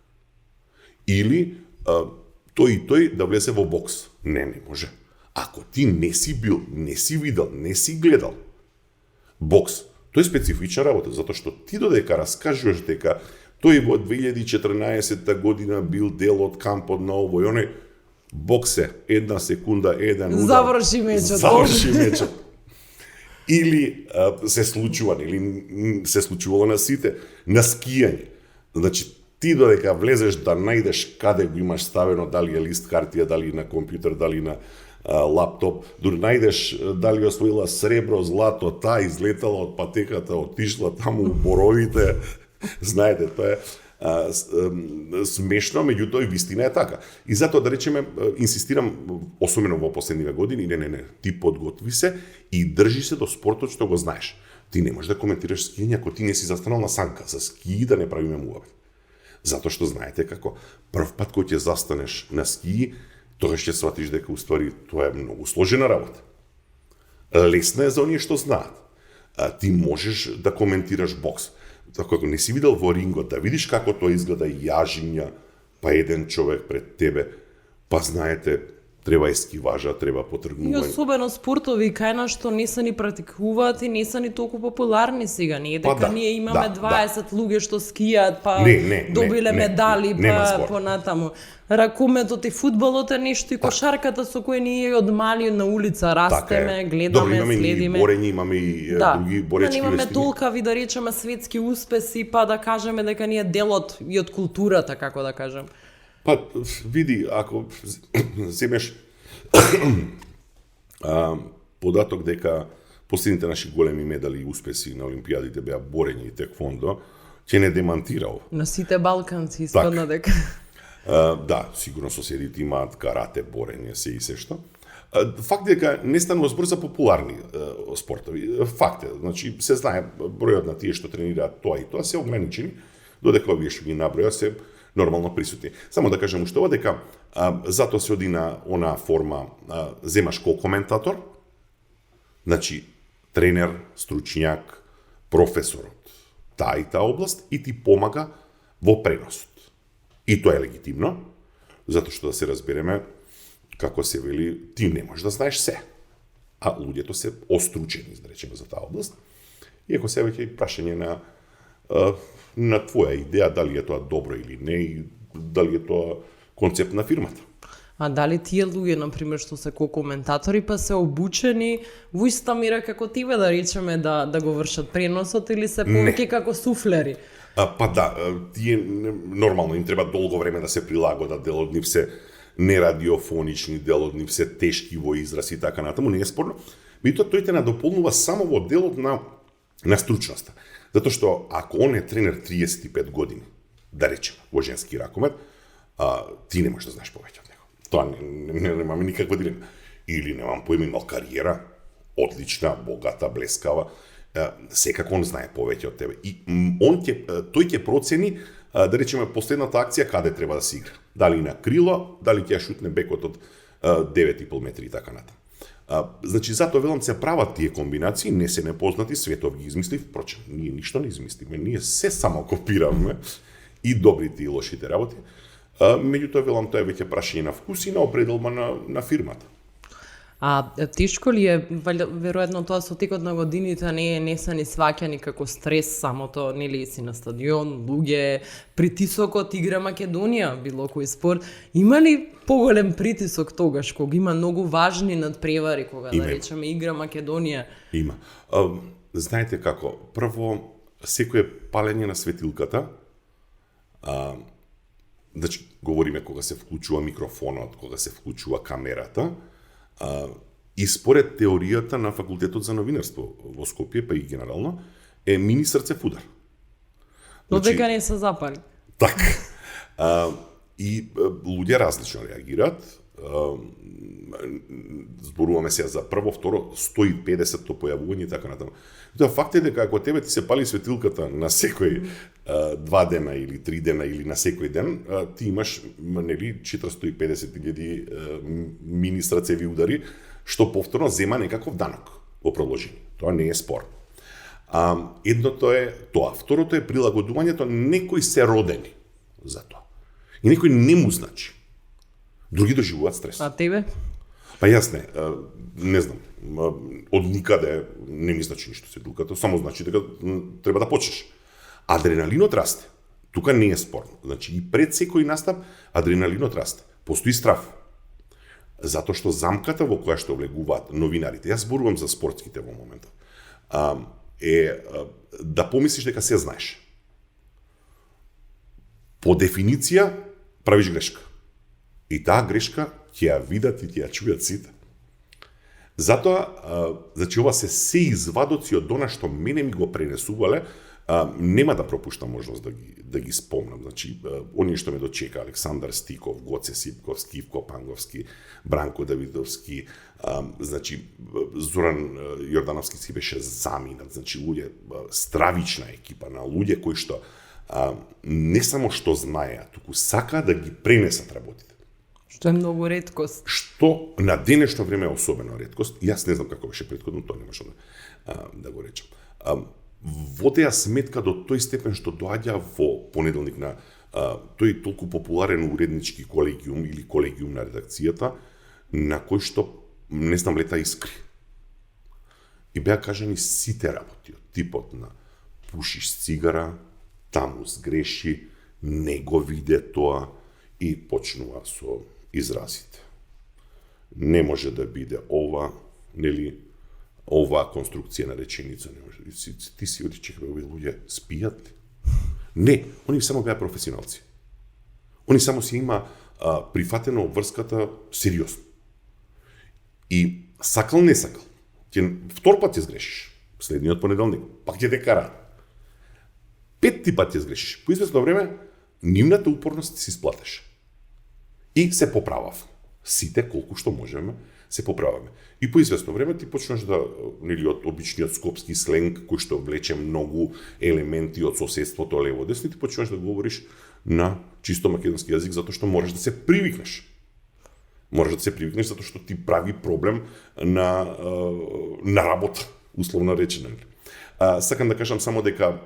Или тој и тој да влезе во бокс. Не може. Ако ти не си бил, не си видел, не си гледал бокс, тој е специфична работа, затоа што ти додека раскажуваш дека тој во 2014 година бил дел од кампот на овој оној, бокс е една секунда, еден удар. Заврши мечот. Или се случува, или се случувало на сите, на скијање. Значи, ти додека влезеш да најдеш каде го имаш ставено, дали е лист хартија, дали на компјутер, дали на лаптоп, дури најдеш дали освоила сребро, злато, таа излетала од патеката, отишла таму у боровите. Знаете, тоа е смешно, меѓутоа и вистина е така. И затоа да речеме, инсистирам, особено во последниве години, не, ти подготви се и држи се до спортот што го знаеш. Ти не можеш да коментираш скијање ако ти не си застанал на санка. За скии да не правиме муабет. Затоа што знаете како прв пат кога ќе застанеш на скии, тогаш ќе сватиш дека уствари тоа е многу сложена работа. Лесна е за оние што знаат. Ти можеш да коментираш бокс. Ако не си видел во рингот, да видиш како тоа изгледа јажиња, па еден човек пред тебе, па знаете, треба ескиважа, треба И потргнување. особено спортови кај нас што не се ни практикуваат и не се ни толку популарни сега. Не е дека да, ние имаме да, 20 луѓе што скијат, па Не, добиле медали, нема па спорт. понатаму. Ракометот и фудбалот е нешто и кошарката со кој ние од мали на улица растеме, гледаме, Добро, имаме следиме. и борење, имаме и други боречки имаме вештини. толкави да речеме светски успеси, па да кажеме дека ние делот и од културата, како да кажем. Па, види, ако земеш податок дека последните наши големи медали и успеси на олимпијадите беа борење и теквондо, ќе не демантира ова. На сите балканци испадна дека. Да, сигурно соседите имаат карате, борење, се и се што. Факт дека не станува збор за популарни спортови. Факт е, значи се знае бројот на тие што тренираат тоа и тоа се ограничени, додека овие што ги наброја се нормално присутни. Само да кажам уште ова дека затоа се оди на онаа форма земаш коментатор, значи тренер, стручњак, професорот, таа и таа област и ти помага во преносот. И тоа е легитимно, затоа што да се разбереме, како се вели, ти не можеш да знаеш се. А луѓето се остручени, да речеме, за таа област. Иако се веќе прашање на твоја идеја, дали е тоа добро или не, и дали е тоа концепт на фирмата. А дали тие луѓе, например, што се коментатори, па се обучени во иста мера како тиве, да речеме, да го вршат преносот, или се повеќе како суфлери? Па да, тие нормално им треба долго време да се прилагодат, дел од нив се нерадиофонични, дел од нив се тешки во израз и така натаму, не е спорно. Меѓутоа тој те надополнува само во делот на стручноста. Затоа што ако он е тренер 35 години, да речеме, во женски ракомет, ти не можеш да знаеш повеќе од него. Тоа немаме никаква дилема. Или немам поима, имал кариера, одлична, богата, блескава, секако он знае повеќе од тебе. И тој ќе процени да речеме последната акција каде треба да се игра. Дали на крило, дали ќе ја шутне бекот од 9,5 метри и така натаму. Значи, затоа велам се прават тие комбинации, не се непознати, светов ги измислив, впрочем, ние ништо не измислиме, ние се само копираме и добрите и лошите работи. Меѓутоа, велам, тоа е веќе прашање на вкус и на определба на фирмата. Тешко ли е, веројатно тоа со текот на годините не се ни сваќа никако стрес самото, нели си на стадион, луѓе, притисокот игра Македонија, било кој спорт. Има ли поголем притисок тогаш, кога има многу важни надпревари, кога да речеме игра Македонија? Има. Знаете како, прво, секое палење на светилката, значи, говориме кога се вклучува микрофонот, кога се вклучува камерата, и според теоријата на факултетот за новинарство во Скопје, па и генерално, е мини срцев удар. Додека не се запали. Така. И луѓе различно реагираат. Зборуваме се за прво, второ, 150-то појавување и така натаму. Тоа факт е дека ако тебе ти се пали светилката на секој 2 дена или 3 дена или на секој ден, ти имаш нели 450.000 мини срцеви удари, што повторно зема некаков данок во продолжение. Тоа не е спор. Едното е тоа. Второто е прилагодувањето, некои се родени за тоа. И некој не му значи. Други доживуваат стрес. А тебе? Па јас не знам. Од никаде не ми значи ништо светилката, само значи дека треба да почнеш. Адреналинот расте. Тука не е спорно. Значи и пред секој настап адреналинот расте. Постои страв. Затоа што замката во која што влегуваат новинарите, јас зборувам за спортските во моментот, да помислиш дека се знаеш. По дефиниција правиш грешка. И таа грешка ќе ја видат и ќе ја чујат сите. Затоа, значи ова се извадоци од она што мене ми го пренесувале, нема да пропуштам можност да ги спомнам. Значи, оние што ме дочека, Александар Стиков, Гоце Сипковски, Ивко Панговски, Бранко Давидовски, значи, Зоран Јордановски си беше заминат, значи, луѓе, стравична екипа на луѓе кои што не само што знаеа, туку сака да ги пренесат работите. Што е многу реткост. Што на денешно време е особено реткост. Јас не знам како беше претходно, тоа не можам да го речам. Водеа сметка до тој степен што доаѓа во понеделник на тој толку популарен уреднички колегиум или колегиум на редакцијата, на кој што, не знам, лета искри. И беа кажани сите работи, од типот на пушиш цигара, таму сгреши, не го виде тоа и почнува со изразите. Не може да биде ова, нели, оваа конструкција на реченица, не може. Ти си оди чекаме, овие луѓе спијат ли? Не, они само беа професионалци. Они само си има прифатено обврската сериозно. И сакал не сакал. Втор пат ќе сгрешиш, следниот понеделник, пак ќе те караат. 5 пат ќе сгрешиш. По известно време, нивната упорност си сплатеше. И се поправав. Сите, колку што можеме, се поправаме. И по известно време ти почнеш да, нели, од обичниот скопски сленг, кој што влече многу елементи од соседството лево-десно, ти почнеш да говориш на чисто македонски јазик, затоа што можеш да се привикнеш. Можеш да се привикнеш затоа што ти прави проблем на работа, условно речено. Сакам да кажам само дека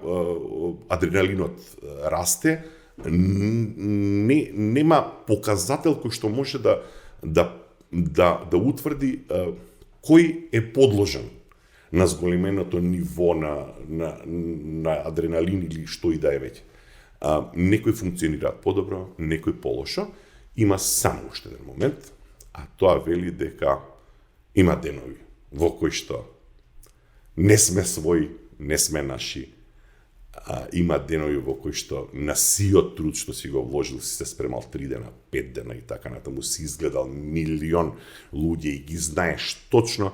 адреналинот расте, нема показател кој што може да утврди кој е подложен на зголеменото ниво на адреналин или што и да е веќе. Некои функционираат подобро, некои полошо. Има само уште еден момент, а тоа вели дека има денови во кои што не сме своји, не сме наши, има денови во кои што на сиот труд што си го вложил, си се спремал 3 дена, 5 дена и така натаму, си изгледал милион луѓе и ги знаеш точно,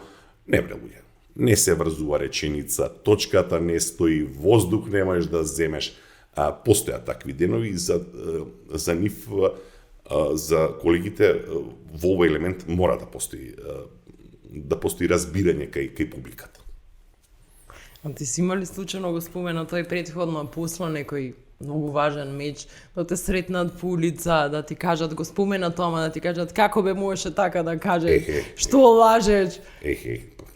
не бре луѓе, не се врзува реченица, точката не стои, воздух не можеш да земеш, постојат такви денови и за нив, за колегите во овој елемент мора да постои разбирање кај публиката. А ти си имали случајно го спомена тој претходно, после некој многу важен меч, да те сретнат по улица, да ти кажат, го споменат тоа, да ти кажат како бе можеше така да кажеш, што лажеш.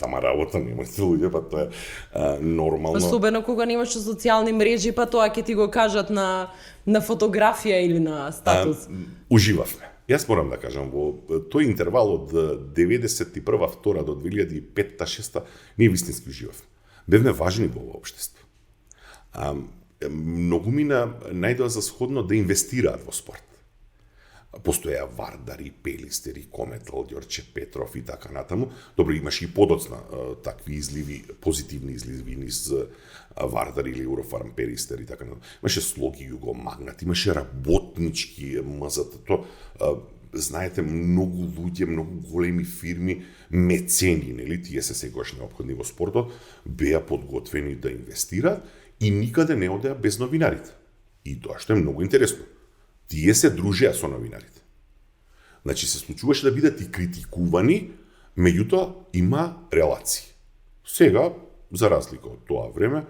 Тама работа немате луѓе, па тоа е нормално. Особено кога немаш социјални мрежи, па тоа ќе ти го кажат на фотографија или на статус. Уживавме. Јас морам да кажам, во тој интервал од 91-2 до 2005-6 ние вистински уживавме. Бевме важни во ова општество. Многу мина најдоа за сходно да инвестираат во спорт. Постоја Вардари, Пелистери, Кометал, Ѓорче Петров и така натаму. Добро, имаше и подоцна такви изливи, позитивни изливи низ Вардар или Eurofarm, Пелистер и така натаму. Имаше Слоги, Југомагнат, имаше работнички МЗТ. То, знаете, многу луѓе, многу големи фирми, мецени, нели, тие се сегаш неопходни во спортот, беа подготвени да инвестираат и никаде не одеа без новинарите. И тоа што е многу интересно. Тие се дружеа со новинарите. Значи се случуваше да бидат и критикувани, меѓутоа има релации. Сега, за разлика од тоа време,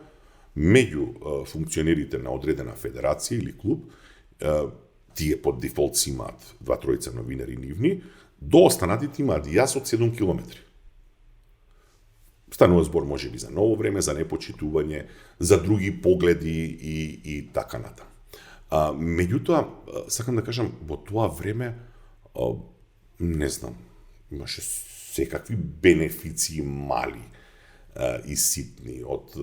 меѓу функционерите на одредена федерација или клуб, тие под дефолт си имаат 2-3 новинари нивни, до останатите имаат јас од 7 километри. Станува збор можеби за ново време, за непочитување, за други погледи и така натаму. Меѓутоа, сакам да кажам, во тоа време, не знам, имаше секакви бенефиции мали и ситни, од,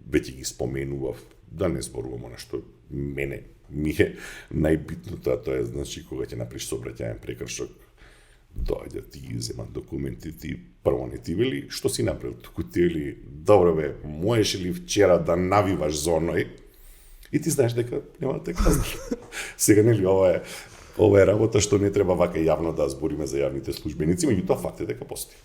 веќе ги споменував, да не зборувам она што мене ми е најбитно, тоа е, значи, кога ќе направиш сообраќајен прекршок, доаѓа ти ги земат документи, ти прво не ти вели, што си направил, туку ти вели, добро бе, можеш ли вчера да навиваш за оној, и ти знаеш дека нема да те казна. Сега, нели, ова е работа што не треба вака јавно да збориме за јавните службеници, меѓутоа факт е дека постои.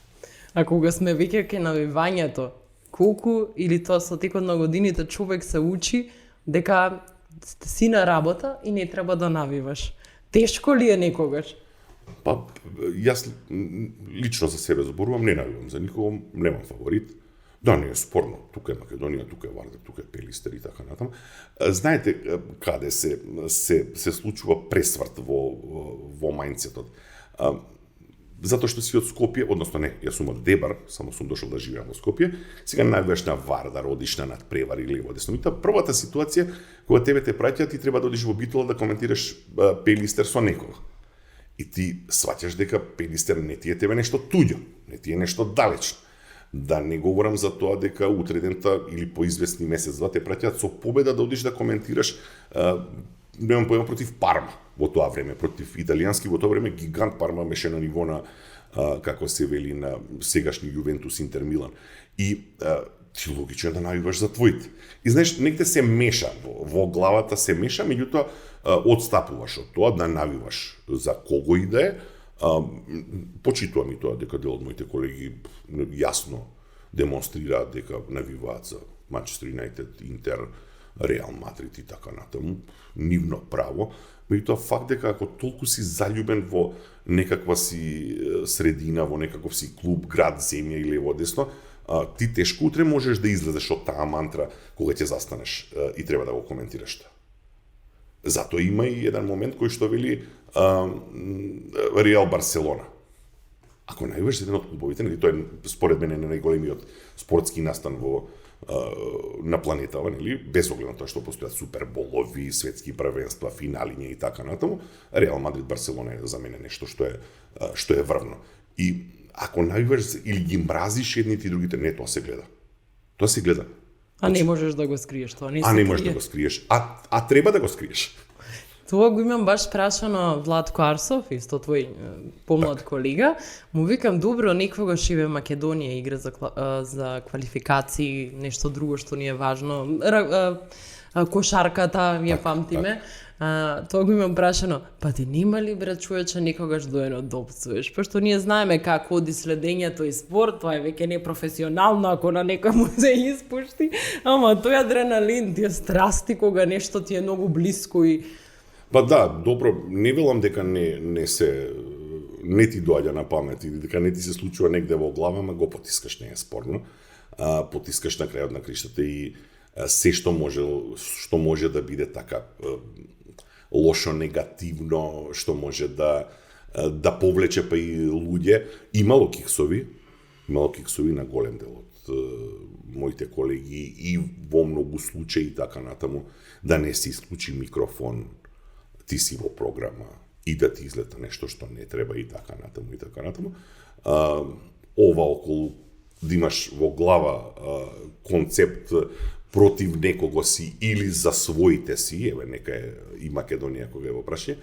А кога сме веќе кај навивањето, колку или тоа со текот на годините човек се учи дека си на работа и не треба да навиваш. Тешко ли е некогаш? Па, јас лично за себе зборувам, не навивам за никого, немам фаворит. Да, не е спорно, тука е Македонија, тука е Вардар, тука е Пелистер и така натаму. Знаете каде се случува пресврт во мајндсетот? Затоа што си од Скопје, односно не, јас сум од Дебар, само сум дошол да живеам во Скопје, сега најдеш на Вардар, одиш на надпревар или лево десно. И таа првата ситуација, кога тебе те праќаат, ти треба да одиш во Битола да коментираш Пелистер со некого. И ти сваќаш дека Пелистер не ти е тебе нешто туѓо, не ти е нешто далечно. Да не говорам за тоа дека утре дента или по известни месец-два те праќаат со победа да одиш да коментираш немам поема против Парма во тоа време, против италијански во тоа време гигант Парма беше на ниво на како се вели на сегашни Јувентус, Интер, Милан. И ти логично да навиваш за твоите. И знаеш, негде се меша, во главата се меша, меѓутоа одстапуваш од тоа да навиваш за кого и да е. Почитувам и тоа дека дел од моите колеги јасно демонстрираат дека навиваат за Манчестер Юнајтед, Интер, Реал Мадрид и така натаму, нивно право, меѓутоа факт дека ако толку си заљубен во некаква си средина, во некаков си клуб, град, земја или лево десно, ти тешко утре можеш да излезеш од таа мантра кога ќе застанеш и треба да го коментираш тоа. Затоа има и еден момент кој што вели Реал Барселона. Ако најдеш еден од клубовите, нели тоа е според мене најголемиот спортски настан на планетава, нели, без оглед на тоа што постојат суперболови, светски првенства, финалиња и така натаму, Реал Мадрид Барселона е за мене нешто што е врвно. И ако најдеш или ги мразиш едните и другите, не, тоа се гледа. Тоа се гледа. А не можеш да го скриеш тоа, не можеш да го скриеш. А треба да го скриеш. Тоа го имам баш прашано Владко Арсов, исто твој помлад колега. Му викам, добро, некогаш и во Македонија игра за квалификации, нешто друго што ни е важно. Кошарката, ја памтиме. Тоа го имам прашано, па ти нема ли, брат човече, некогаш доено допцуеш? Пошто ние знаеме како оди следењето и спорт, тоа е веќе непрофесионално ако на некој му се испушти, ама тој адреналин, тие страсти кога нешто ти е многу блиско и Па да, добро, не велам дека не ти доаѓа на памет и дека не ти се случува негде во глава, ама го потискаш, не е спорно. Потискаш на крајот на криштата и се што може да биде така лошо, негативно, што може да повлече па и луѓе. Имало киксови на голем дел од моите колеги и во многу случаи така натаму да не се исклучи микрофон, ти си во програма и да ти излета нешто што не треба и така натаму. Ова околу да имаш во глава концепт против некого си или за своите си, еве нека е и Македонија кога е во прашање,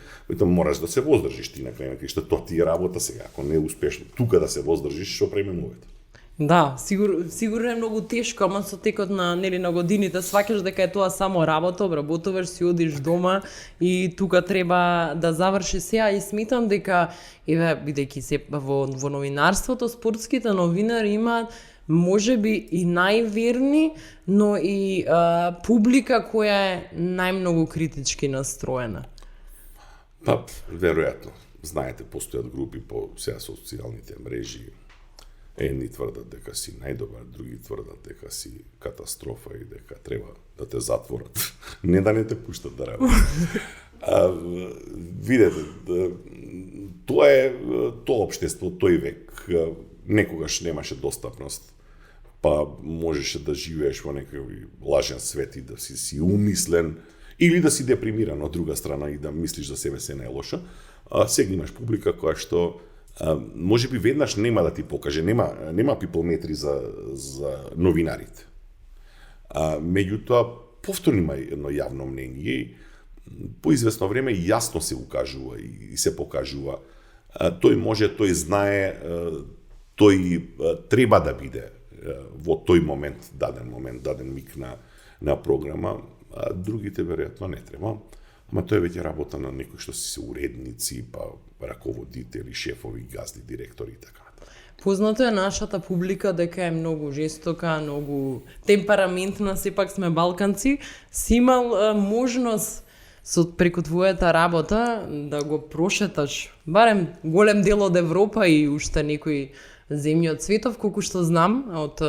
мораш да се воздржиш ти на крај на крајшта, тоа ти е работа сега. Ако не успеш тука да се воздржиш, што преминувате? Да, сигурно е многу тешко, ама со текот на годините сваќаш дека е тоа само работа, обработуваш, си одиш дома и тука треба да заврши сега и сметам дека еве бидејќи се во новинарството, спортските новинари имаат можеби и најверни, но и публика која е најмногу критички настроена. Па, веројатно. Знаете, постојат групи по сега социјалните мрежи. Едни тврдат дека си најдобар, други тврдат дека си катастрофа и дека треба да те затворат. Не да не те пуштат да работиш. Видете, тоа е тоа општество, тој век. Некогаш немаше достапност, па можеше да живееш во некој лажен свет и да си умислен или да си депримиран од друга страна и да мислиш за себе се најлошо. Сега имаш публика која што можеби веднаш нема да ти покаже, нема пиплометри за новинарите. Меѓутоа, повторно има едно јавно мнение и по известно време јасно се укажува и се покажува. Тој може, тој знае, тој треба да биде во тој момент, даден миг на програма, а другите веројатно не треба. Ама тоа е веќе работа на некои што си се уредници, па раководители, шефови, газди, директори и така. Познато е нашата публика дека е многу жестока, многу темпераментна, сепак сме балканци. Си имал можност преку твојата работа да го прошеташ барем голем дел од Европа и уште некои земји од светов, колку што знам од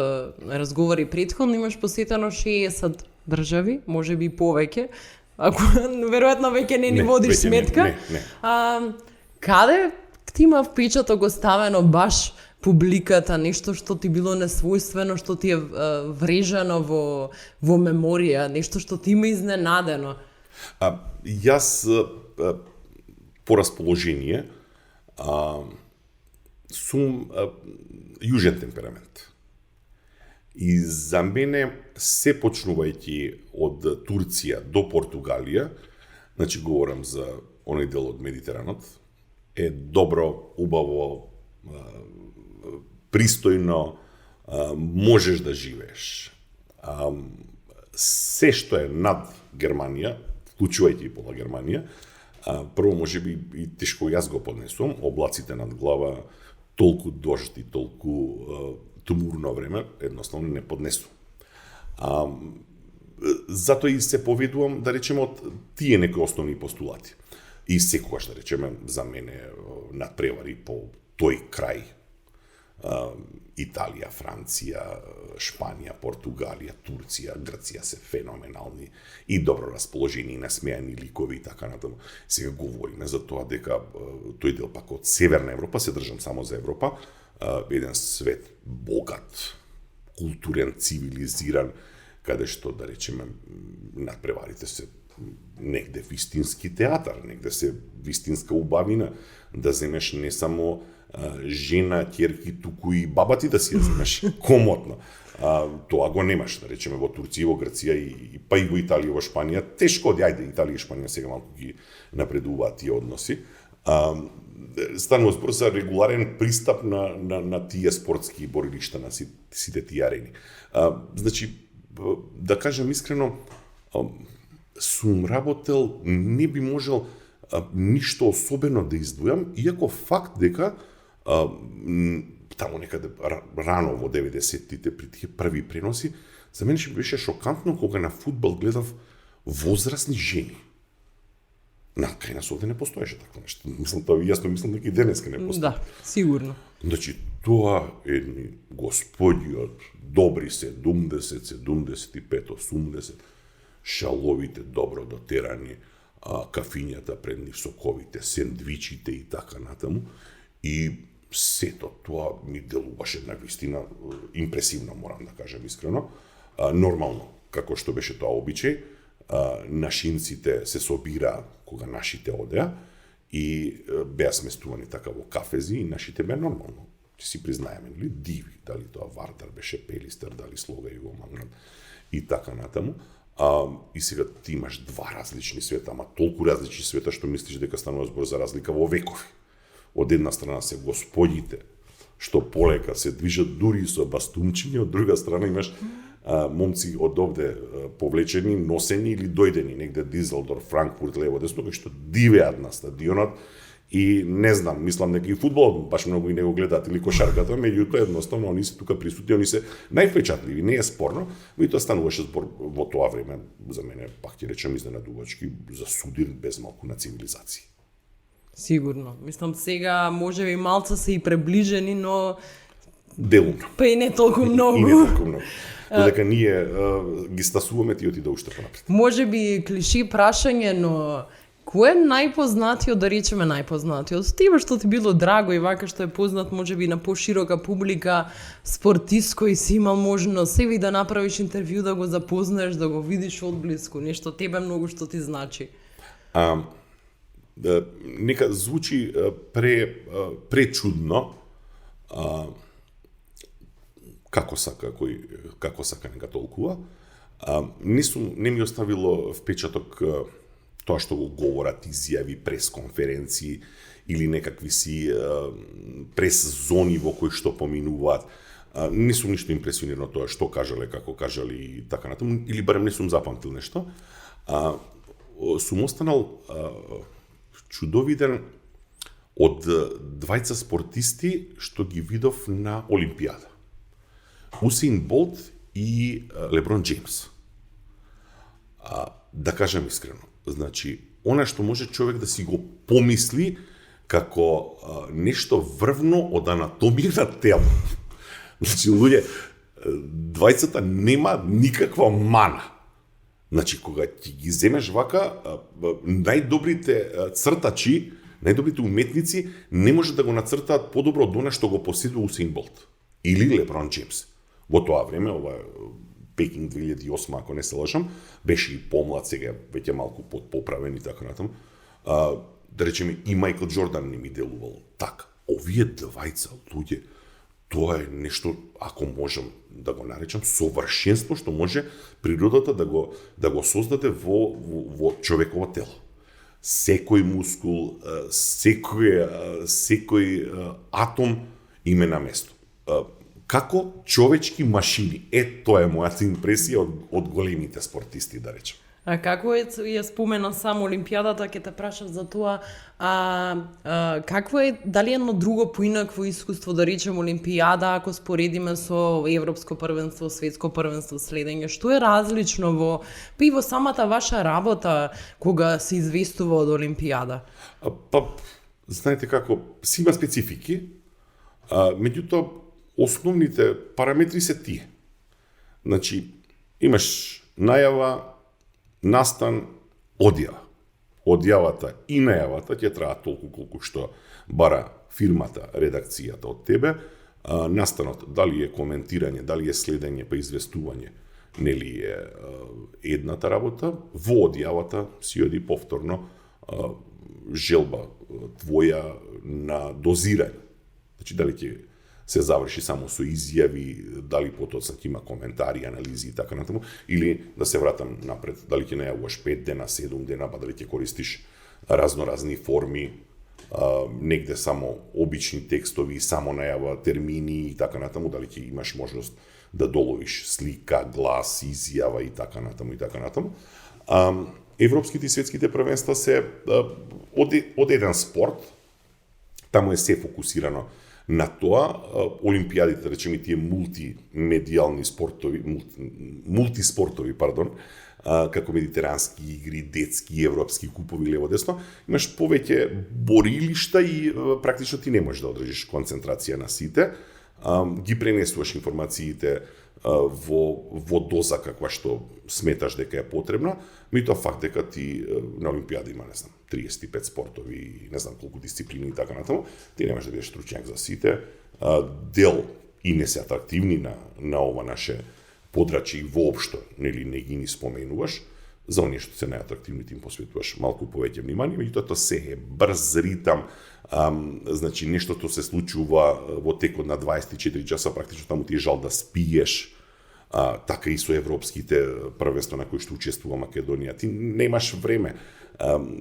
разговори претходно, имаш посетено 60 држави, можеби повеќе. Ако веројатно веќе не ни водиш сметка. Не. Каде ти има впечаток оставено баш публиката, нешто што ти било несвојствено, што ти е врежано во меморија, нешто што ти има изненадено? Јас по расположение сум јужен темперамент. И за мене, се почнувајќи од Турција до Португалија, значи говорам за оној дел од Медитеранот, е добро, убаво, пристојно, можеш да живееш. Се што е над Германија, вклучувајќи и пола Германија, прво можеби и тешко јас го поднесувам, облаците над глава, толку дожд и толку тумурно време, едноставно не поднесувам. Затоа и се поведувам, да речеме, од тие некои основни постулати. И секогаш, да речеме, за мене надпревари по тој крај, Италија, Франција, Шпанија, Португалија, Турција, Грција се феноменални и добро расположени, насмејани ликови и така натаму. Сега говориме за тоа дека тој дел пак од Северна Европа, се држам само за Европа, еден свет богат, културен, цивилизиран, каде што, да речеме, надпреварите се негде вистински театар, негде се вистинска убавина, да земеш не само жена, ќерки, туку и баба ти да си ја земеш комотно. Тоа го немаш, да речеме, во Турција, во Грција и па и во Италија, во Шпанија. Тешко, ајде, Италија и Шпанија сега малку ги напредуваат тие односи. Станува збор за регуларен пристап на тие спортски борилишта, на сите тие арени. Значи, да кажам искрено, сум работел, не би можел ништо особено да издвојам, иако факт дека таму некаде рано во 90-тите при тие први преноси, за мене беше шокантно кога на фудбал гледав возрастни жени. Кај нас овде не постоеше такво нешто. Мислам, тоа јасно мислам дека и денеска не постои. Да, сигурно. Значи, тоа едни господи од добри 70, 75, 80, шаловите добро дотерани, кафињата пред нив, соковите, сендвичите и така натаму. И сето тоа ми делуваше на вистина импресивно, морам да кажам искрено. Нормално, како што беше тоа обичај, нашинците се собираа кога нашите одеа и беа сместувани така во кафези и нашите беа нормално. Ќе си признаеме, нели, диви, дали тоа Вардар беше Пелистер, дали Слога и Магнат и така натаму. И сега ти имаш два различни света, ама толку различни света што мислиш дека станува збор за разлика во векови. Од една страна се господите, што полека се движат дури со бастунчиња, од друга страна имаш момци од овде повлечени, носени или дојдени негде Дизелдорф, Франкфурт, лево десно, кои што дивеат на стадионот и не знам, мислам дека и фудбалот баш многу и не го гледаат или кошарката, меѓутоа едноставно они се тука присутни, они се највпечатливи, не е спорно, меѓутоа стануваше збор во тоа време за мене, пак ќе речем изненадувачки, за судир без малку на цивилизација. Сигурно. Мислам, сега може би малце се и приближени, но делумно. па и не толку многу. И не толку многу. Додека ние ги стасуваме, ти отида уште понапред. Може би клиши прашање, но кој е најпознатиот, да речеме најпознатиот? Тебе што ти било драго и вака што е познат може би на поширока публика, спортист кој си имал можност себе да направиш интервју, да го запознаеш, да го видиш одблиску, нешто тебе многу што ти значи. Нека звучи пречудно, како сака нека толкува. Не ми оставило впечаток тоа што го говорат, изјави, пресконференции или некакви си прес-зони во кои што поминуваат. Не сум ништо импресионирано тоа што кажале, како кажали и така натаму, или барем не сум запамтил нешто. Сум останал чудовиден од двајца спортисти што ги видов на Олимпијада. Усейн Болт и Леброн Джеймс. Да кажам искрено, значи, она што може човек да си го помисли како нешто врвно од анатомија на тело. Значи, луѓе, двајцата нема никаква мана. Значи, кога ти ги земеш вака, најдобрите цртачи, најдобрите уметници не може да го нацртаат подобро од она што го поседува Усейн Болт или Леброн Джеймс. Во тоа време, ова Пекинг 2008, ако не се лажам, беше и помлад, сега веќе малку поправен и така натаму. Да речеме, и Майкл Джордан не ми делувал така. Овие двајца луѓе, тоа е нешто, ако можам да го наречам, совршенство што може природата да го создаде во човеково тело. Секој мускул, секој атом име на место. Како човечки машини. Тоа е мојата импресија од големите спортисти, да речем. А како ја спомена само Олимпијадата, ќе те прашам за тоа, какво е, дали едно друго поинакво искуство, да речем Олимпијада, ако споредиме со Европско првенство, Светско првенство, следење, што е различно во самата ваша работа кога се известува од Олимпијада? Знаете како, си има специфики, меѓутоа основните параметри се тие. Значи, имаш најава, настан, одјава. Одјавата и најавата ќе траат толку колку што бара фирмата, редакцијата од тебе. Настанот, дали е коментирање, дали е следење, па известување, нели е едната работа. Во одјавата си оди повторно желба твоја на дозирање. Значи, дали ќе се заврши само со изјави, дали потоцна ќе има коментари, анализи и така натаму, или да се вратам напред, дали ќе најавуваш 5 дена, 7 дена, па дали ќе користиш разноразни форми, негде само обични текстови, само најава термини и така натаму, дали ќе имаш можност да доловиш слика, глас, изјава и така натаму и така натаму. Европските и светските првенства се од еден спорт, таму е се фокусирано На тоа, олимпијадите, речеме тие мултимедијални спортови, мултиспортови, како медитерански игри, детски, европски купови лево десно, имаш повеќе борилишта и практично ти не можеш да одржиш концентрација на сите, ги пренесуваш информациите во доза каква што сметаш дека е потребна, меѓутоа факт дека ти на олимпијада има, не знам, 35 спортови, не знам колку дисциплини и така натаму, ти немаш да бидеш стручњак за сите, дел и не се атрактивни на ова наше подрачје и воопшто, нели не ги ни споменуваш, за оние што се најатрактивни ти им посветуваш малку повеќе внимание, меѓутоа тоа се е брз ритам, значи нешто што се случува во текот на 24 часа, практично таму ти е жал да спиеш, така и со европските првенства на кои што учествува Македонија. Ти немаш време,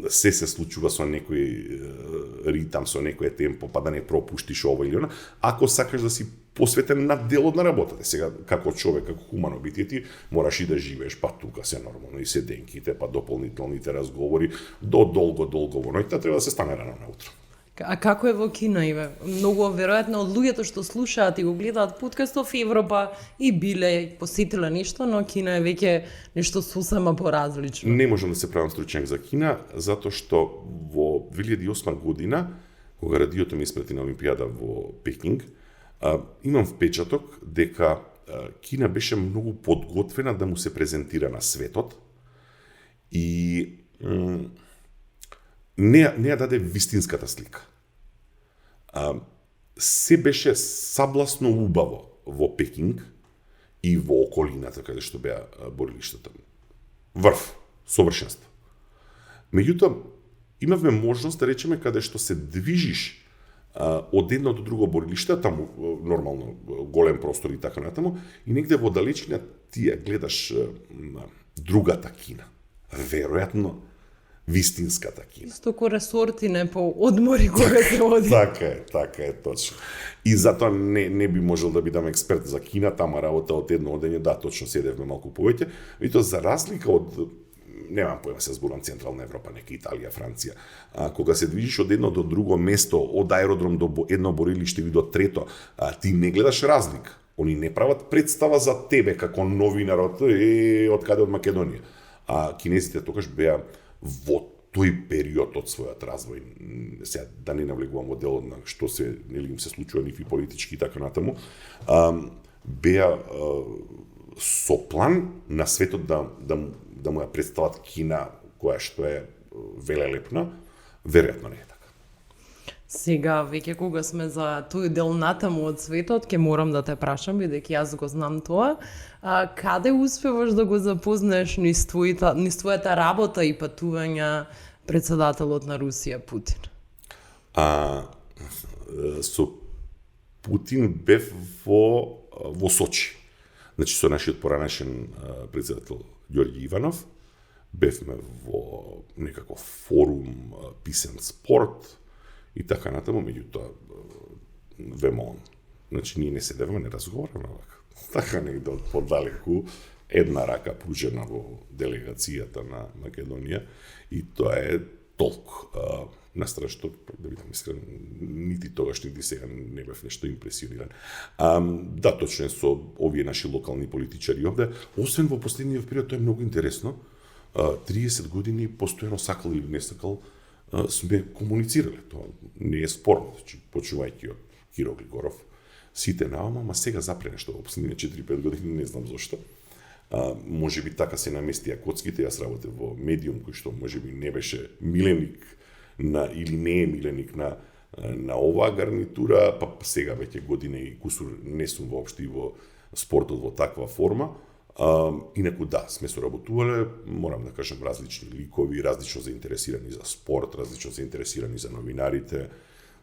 се случува со некој ритам, со некој темпо, па да не пропуштиш ова или она, ако сакаш да си посветен на делот на работата. Сега, како човек, како хумано битие, ти мораш и да живееш, па тука се нормално, и седенките, па дополнителните разговори, до долго во ноќта треба да се стане рано наутро. А како е во Кина, Иве? Многу веројатно од луѓето што слушаат и го гледаат подкастов Европа и биле посетиле нешто, но Кина е веќе нешто сосема поразлично. Не можам да се правам стручњак за Кина, затоа што во 2008 година, кога радиото ми испрати на Олимпијада во Пекинг, имам впечаток дека Кина беше многу подготвена да му се презентира на светот и не ја даде вистинската слика. Се беше сабласно убаво во Пекинг и во околината каде што беа борилиштата. Врв, совршенство. Меѓутоа, имавме можност да речеме каде што се движиш од едно до друго борилиште, таму нормално голем простор и така натаму, и негде во далечина ти ја гледаш другата Кина. Веројатно вистинската Кина. Исто ко ресорти не по одмори кога се оди. Така е, точно. И затоа не би можел да бидам експерт за Кина, тама работа од едно одење, да, точно седевме малку повеќе, и тоа за разлика од немам појма се зборам Централна Европа, нека Италија, Франција. Кога се движиш од едно до друго место, од аеродром до едно борилиште и до трето, ти не гледаш разлика. Они не прават представа за тебе како новинар од каде од Македонија. А кинезите тогаш беа во тој период од својот развој, сега да не навлегувам во делот на што се нели им се случува нив и политички и така натаму, беа со план на светот да му ја представат Кина која што е велелепна, веројатно не е така. Сега, веќе кога сме за тој дел натаму од светот, ќе морам да те прашам, бидејќи јас го знам тоа, каде успеваш да го запознаеш низ твојата работа и патувања председателот на Русија Путин? Со Путин бев во Сочи. Значи со нашиот поранешен председател Ѓорѓи Иванов бевме во некаков форум писен спорт и така натаму, меѓутоа вемо он. Значи ние не седевме, не разговараме вака. Така негде од подалеку, една рака пружена во делегацијата на Македонија и тоа е толку. Настрана што, да бидам искрен, нити тогаш, нити сега не бев нешто импресиониран. Да, точно со овие наши локални политичари овде, освен во последниот период, тоа е многу интересно. 30 години постојано сакал или не сакал, сме комуницирале. Тоа не е спорно. Значи, почувајќи од Киро Глигоров, сите наома, ма сега запре нешто во последните 4-5 години, не знам зошто. Може би така се наместија коцките, јас работев во медиум, кој што може би не беше миленик или не е миленик на оваа гарнитура, па сега веќе година и кусур не сум воопшто и во спортот во таква форма. Инаку да, сме соработувале, морам да кажам, различни ликови, различно заинтересирани за спорт, различно заинтересирани за новинарите.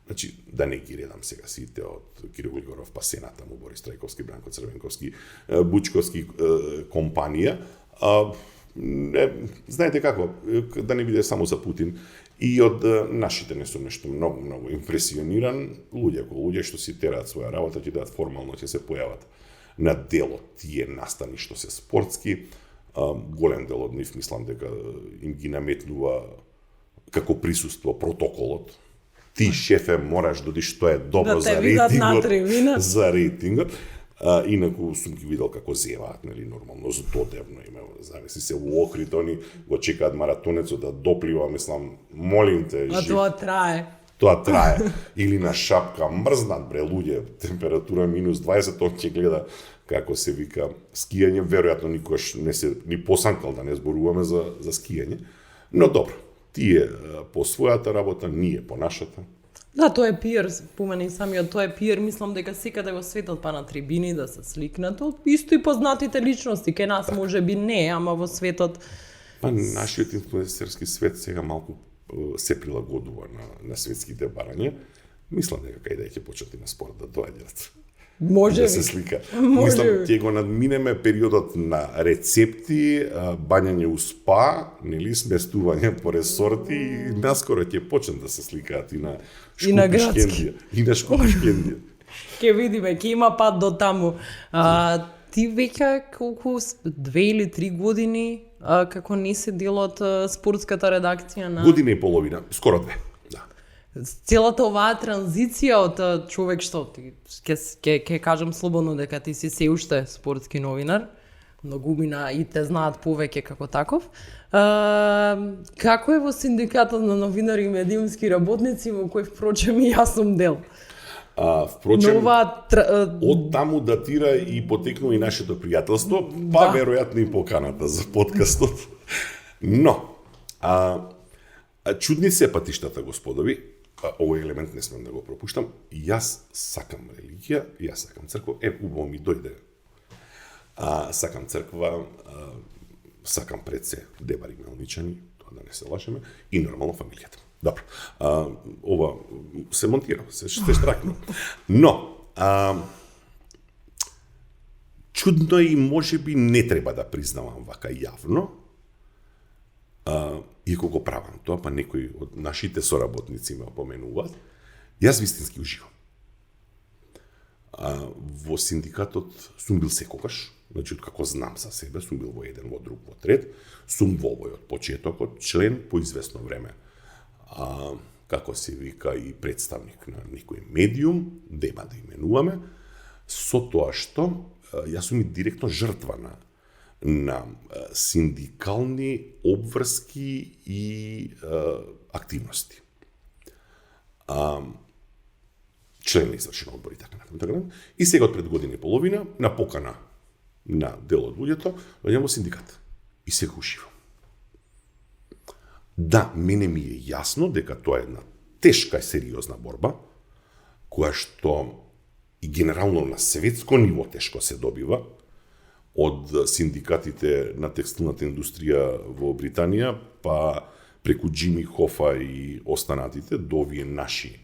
Значи, да не ги редам сега сите од Киро Глигоров, па Сената му, Борис Трајковски, Бранко Црвенковски, Бучковски компанија. Знаете како, да не биде само за Путин, и од нашите не сум нешто многу импресиониран. Луѓе што си тераат своја работа, ќе дадат формално, ќе се појават на делот тие настани што се спортски. Голем дел од нив мислам дека им ги наметнува како присуство протоколот, Ти, шефе, мораш да одиш што е добро Да те за видат на рейтингот. трибина. За рейтингот. Инаку сум ги видел како зеваат, нели, нормално, додевно име, замисли се у Охрид, они го чекаат маратонецот да доплива, мислам, молим те, А тоа трае. Тоа трае. Или на Шапка, мрзнат, бре, луѓе, температура минус 20, он ќе гледа како се вика скијање, веројатно никош не се ни посанкал да не зборуваме за скијање. Но добро, тие по својата работа, ние по нашата. Да, тоа е пиер, спомени самиот, тоа е пиер, мислам дека секаде во светот па на трибини да се сликнат, исто и познатите личности, кај нас може би не, ама во светот. Па нашиот инфлуенсерски свет сега малку се прилагодува на светските барања. Мислам дека кај да ќе почнат и на спорт да доаѓаат. Може Да се би. слика. Може Мислам, би. ќе го надминеме периодот на рецепти, бањање у спа, нели, сместување по ресорти и наскоро ќе почнат да се сликаат и на И на Шкупи градски. Шкендија. И на Шкупи Шкендија. Ке видиме, ќе има пат до таму. Ти веќе колку 2 или 3 години како не си дел од спортската редакција на Година и половина, скоро 2. Да. целата оваа транзиција од човек што ти ќе кажам слободно дека ти си се уште спортски новинар, многумина и те знаат повеќе како таков. Како е во синдикатот на новинари и медиумски работници во кој впрочем и јас сум дел? Впрочем, Нова од таму датира и потекнува и нашето пријателство, па Да. веројатно и поканата за подкастот. Но, чудни се патиштата, господови, овој елемент не смем да го пропуштам. Јас сакам религија, јас сакам црква, убаво ми дојде. Сакам црква, сакам пред се дебари мелничани, тоа да не се лажеме, и нормално фамилијата. Добро. Ова се монтира, се штракно. Но, чудно и можеби не треба да признавам вака јавно, иако го правам тоа, па некои од нашите соработници ме опоменуваат, јас вистински уживам. Во синдикатот сум бил секогаш, значи како знам за себе, сум бил во еден, во друг, во трет, сум во овој од почетокот, член по известно време, како се вика и представник на некој медиум, дема да именуваме, со тоа што јас сум и директно жртва на синдикални обврски и активности. Член на извршен одбор и така натаму. И сега од пред година и половина, на покана на дел од луѓето, доаѓам во синдикат. И сега уживам. Да, мене ми е јасно дека тоа е една тешка и сериозна борба, која што и генерално на светско ниво тешко се добива, од синдикатите на текстилната индустрија во Британија, па преку Джими Хофа и останатите, до овие наши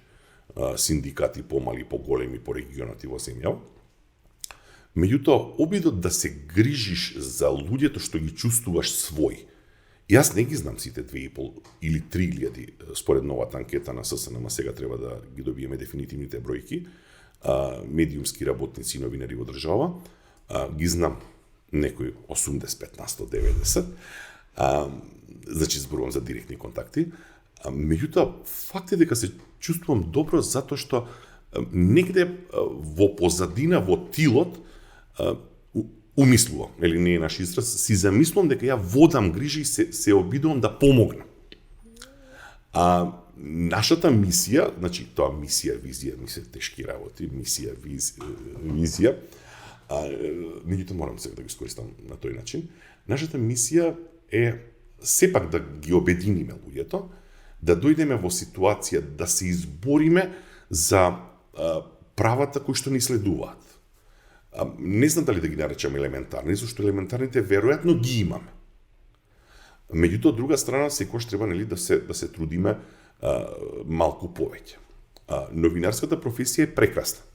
синдикати помали, поголеми по регионот и во земјава. Меѓутоа, обидот да се грижиш за луѓето што ги чувствуваш свој. Јас не ги знам сите 2,5 или 3.000, според новата анкета на ССНМ, сега треба да ги добиеме дефинитивните бројки, медиумски работници и новинари во држава, ги знам некои 85 на 190, значи зборувам за директни контакти, меѓутоа, факт е дека се чувствувам добро затоа што негде во позадина, во тилот, умислувам, или не е наш израз, си замислувам дека ја водам грижи и се обидувам да помогнам. Нашата мисија, значи тоа мисија, визија, ми се тешки работи, мисија, визија, меѓутоа морам сега да го искористам на тој начин, нашата мисија е сепак да ги обединиме луѓето, да дојдеме во ситуација да се избориме за правата кои што ни следуваат. Не знам дали да ги наречам елементарни, зашто елементарните веројатно ги имаме. Меѓутоа, од друга страна, секојаш треба нели да се трудиме малку повеќе. Новинарската професија е прекрасна.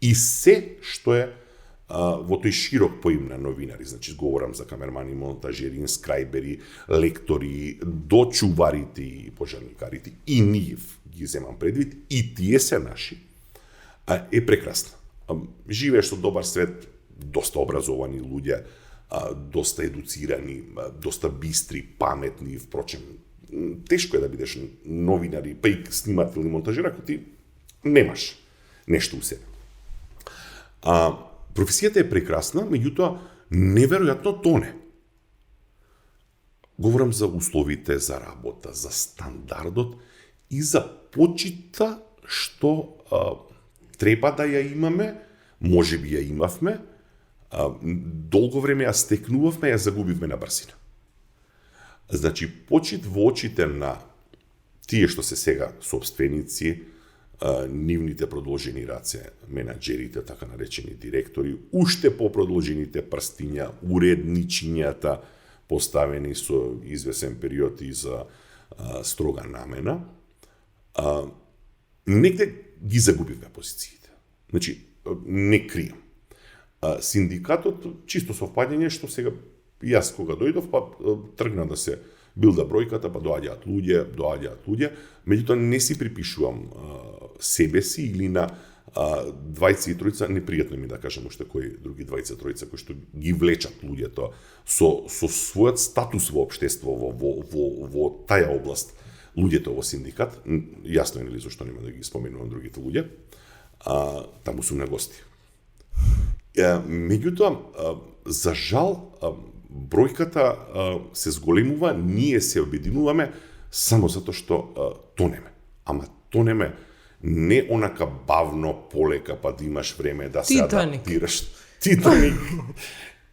И се што е во тој широк поим на новинари, значи говорам за камермани, монтажери, скрајбери, лектори, до чуварите и пожарникарите, и нив ги земам предвид, и тие се наши, е прекрасна. Живееш со добар свет, доста образовани луѓе, доста едуцирани, доста бистри, паметни, впрочем, тешко е да бидеш новинар и па и снимател и монтажер ако ти немаш нешто у себе. Професијата е прекрасна, меѓутоа неверојатно тоне. Говорам за условите за работа, за стандардот и за почита што треба да ја имаме, можеби ја имавме, долго време ја стекнувавме, ја загубивме на брзина. Значи, почит во очите на тие што се сега собственици, нивните продолжени раце, менаџерите, така наречени директори, уште по продолжените прстиња, уредничињата, поставени со извесен период и за строга намена, негде ги загубивме позициите. Значи, не крием. Синдикатот, чисто совпадење, што сега јас кога дојдов, па тргна да се билда бројката, па доаѓаат луѓе, меѓутоа не си припишувам себе си или на двајца и тројца, непријатно ми да кажам уште кои други двајца тројца кои што ги влечат луѓето со својот статус во општество во таа област, луѓето во синдикат, јасно е нели зашто нема да ги споменувам другите луѓе, таму сум на гости. Меѓутоа, за жал, бројката се зголемува, ние се обединуваме само затоа што тонеме. Ама тонеме не онака бавно, полека, па да имаш време да се адаптираш.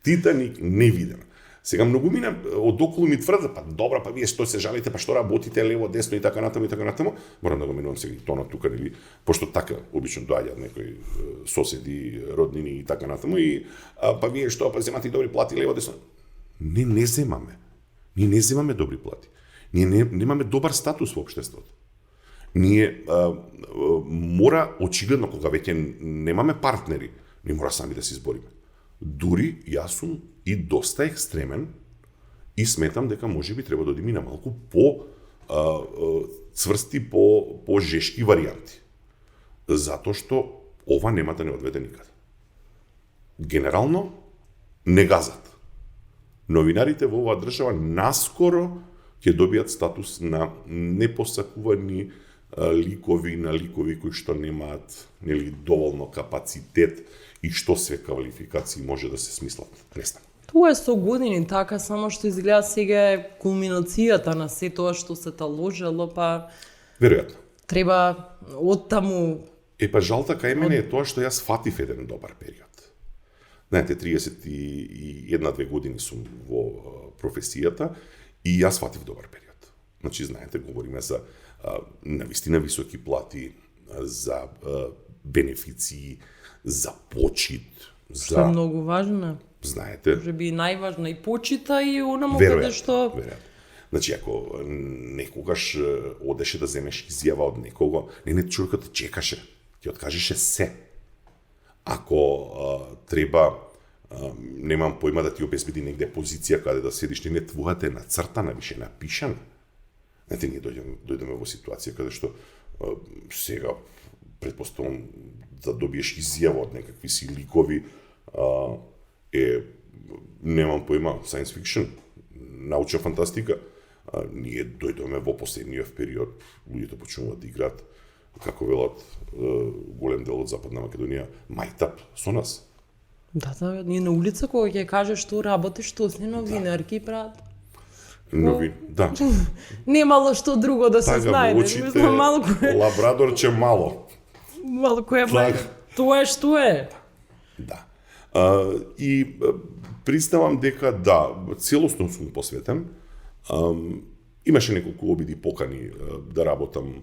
Титаник невиден. Сега многу мина од околу ми тврдат, па добра, па вие што се жалите, па што работите лево, десно и така натаму. Морам да го менувам сега и тонот тука, нели, пошто така обично доаѓаат некои соседи, роднини и така натаму и па вие што, па земате добри плати лево, десно. Не земаме. Ние не земаме добри плати. Ние немаме добар статус во општеството. Ние мора очигледно кога веќе немаме партнери, ние мора сами да се избориме. Дури јас сум и доста екстремен и сметам дека можеби треба да одиме на малку по цврсти, по жешки варијанти. Затоа што ова нема да не одведе никаде. Генерално не газат. Новинарите во оваа држава наскоро ќе добијат статус на непосакувани ликови кои што немаат нели доволно капацитет и што све квалификации може да се смислат. Не знам. Тоа е со години така, само што изгледа сега е кулминацијата на се тоа што се таложело, па веројатно. Треба оттаму. Па жалта кај мене е тоа што јас фатив еден добар период. Знаете, 31-2 години сум во професијата и јас фатив добар период. Значи, знаете, говориме за навистина високи плати, за бенефиции, за почит, Што е многу важно. Знаете. Може би најважна и почита и онаму каде што... Веројатно. Значи, ако некогаш одеше да земеш изјава од некого, не човекот чекаше, ти откажеше се. Ако треба, немам појма да ти обезбеди негде позиција каде да седиш, не твојата е нацртана, више напишана. Знаете, ние дојдеме во ситуација каде што сега, предпоставам, да добиеш изјава од некакви си ликови, немам појма, science fiction, научна фантастика. Ние дојдеме во последниот период, луѓето почнуваат да играат, како велат голем дел од Западна Македонија, мајтап со нас. Да, ние на улица кога ќе кажеш што работиш, што си новинарки прават. Да. Немало што друго да се знајде. Очите, малку е... Лабрадорче мало. Малку е тоа е што е. Да. И признавам дека да, целосно сум посветен. Имаше неколку обиди покани да работам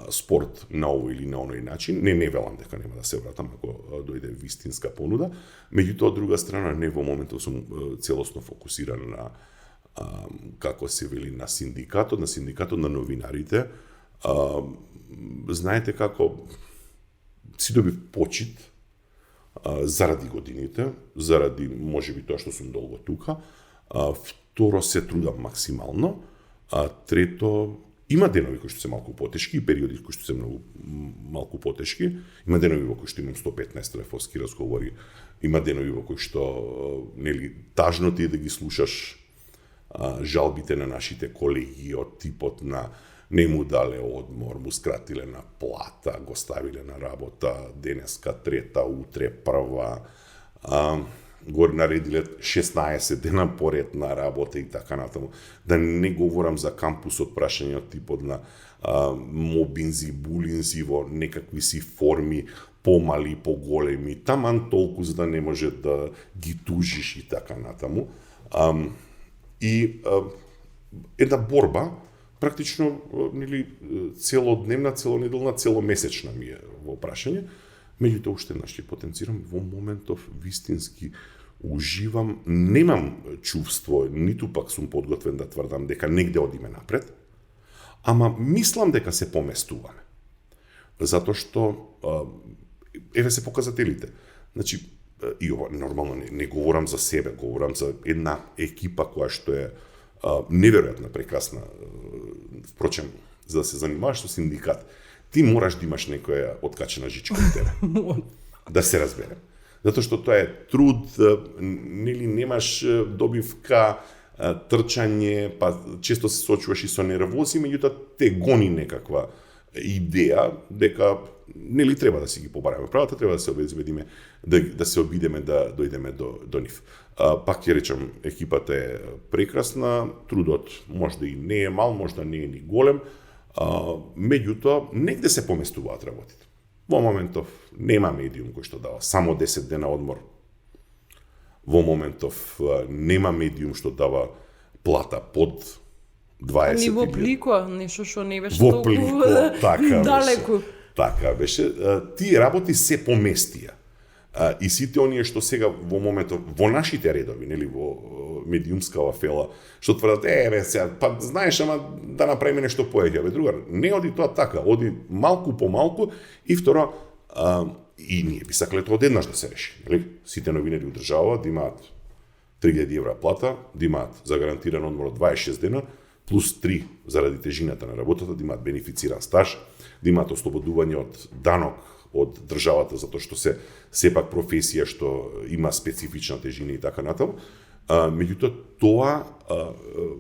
спорт на овој или на оној начин. Не велам дека нема да се вратам ако дојде вистинска понуда. Меѓутоа, од друга страна, не во моментот сум целосно фокусиран на како се вели на синдикатот на новинарите. Знаете како си добив почит заради годините, заради можеби тоа што сум долго тука. Второ, се трудам максимално. Трето, има денови кои што се малку потешки и периоди кои што се многу малку потешки. Има денови во кои што имам 115 телефонски разговори. Има денови во кои што нели тажно ти е да ги слушаш жалбите на нашите колеги од типот на не му дале одмор, му скратиле на плата, го ставиле на работа, денеска трета, утре прва, го наредиле 16 дена поред на работа и така натаму. Да не говорам за кампусот, прашање од типот на мобинзи, булинзи во некакви си форми, помали, поголеми, таман толку за да не може да ги тужиш и така натаму. Една борба, практично нели целодневна, целонеделна, целомесечна ми е во прашање. Меѓутоа уште еднаш ќе потенцирам, во моментов вистински уживам, немам чувство, ниту пак сум подготвен да тврдам дека негде одиме напред, ама мислам дека се поместуваме. Затоа што еве се показателите. Значи, и ова нормално не говорам за себе, говорам за една екипа која што е неверојатна, прекрасна. Впрочем, за да се занимаваш со синдикат, ти мораш да имаш некоја откачена жичка од тебе. Да се разберем. Затоа што тоа е труд, нели немаш добивка, трчање, па често се сочуваш и со нервози, меѓутоа те гони некаква идеја дека нели треба да си ги побараме правата, треба да се обезбедиме, да се обидеме да дојдеме до нив. Пак ќе речам, екипата е прекрасна, трудот можда и не е мал, можда не е ни голем, меѓутоа негде се поместуваат работите. Во моментов нема медиум кој што дава само 10 дена одмор. Во моментов нема медиум што дава плата под 20. Ни во плико, нешто што не беше во толку плико, така далеку. беше. Така беше. Тие работи се поместија. И сите оние што сега во моментов во нашите редови, нели во медиумскава фела, што тврдат бе сега, па знаеш, ама да направиме нешто поеќе, бе другар, не оди тоа така, оди малку по малку и второ и ние би сакале тоа одеднаш да се реши, нели? Сите новинари од држава да имаат 3000 евра плата, да имаат загарантиран одмор од 26 дена, плюс 3 заради тежината на работата, да имаат бенефициран стаж, да имаат ослободување од данок од државата, затоа што се сепак професија што има специфична тежина и така натаму. Меѓутоа, тоа,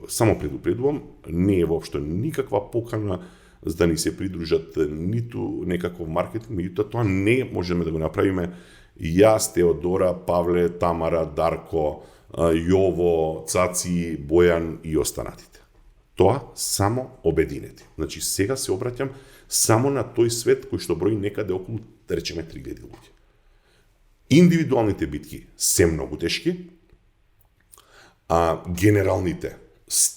само предупредувам, не е воопшто никаква покана за да ни се придружат ниту некаков маркетинг, меѓутоа тоа не можеме да го направиме јас, Теодора, Павле, Тамара, Дарко, Јово, Цаци, Бојан и останатите. Тоа само обединети. Значи, сега се обраќам само на тој свет кој што брои некаде околу, да речеме, 3000 луѓе. Индивидуалните битки се многу тешки, а генералните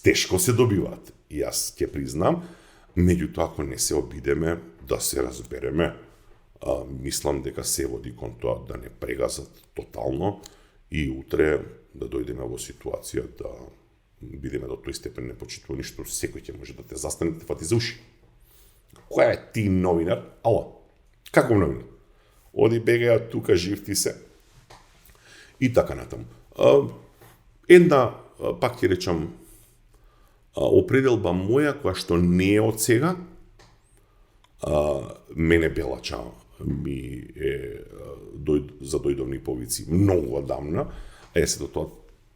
тешко се добиваат. И јас ќе признам, меѓутоа ако не се обидеме да се разбереме, мислам дека се води кон тоа да не прегазат тотално и утре да дојдеме во ситуација да бидеме до тој степен непочитувани што секој ќе може да те застане, да те фати за уши. Која е ти новинар? Ало, каков новинар? Оди бегаја тука, жив ти се. И така натаму. Една, пак ќе речам, определба моја, која што не е од сега, мене Белача ми е за дојдовни повици многу одамна, а јас до тоа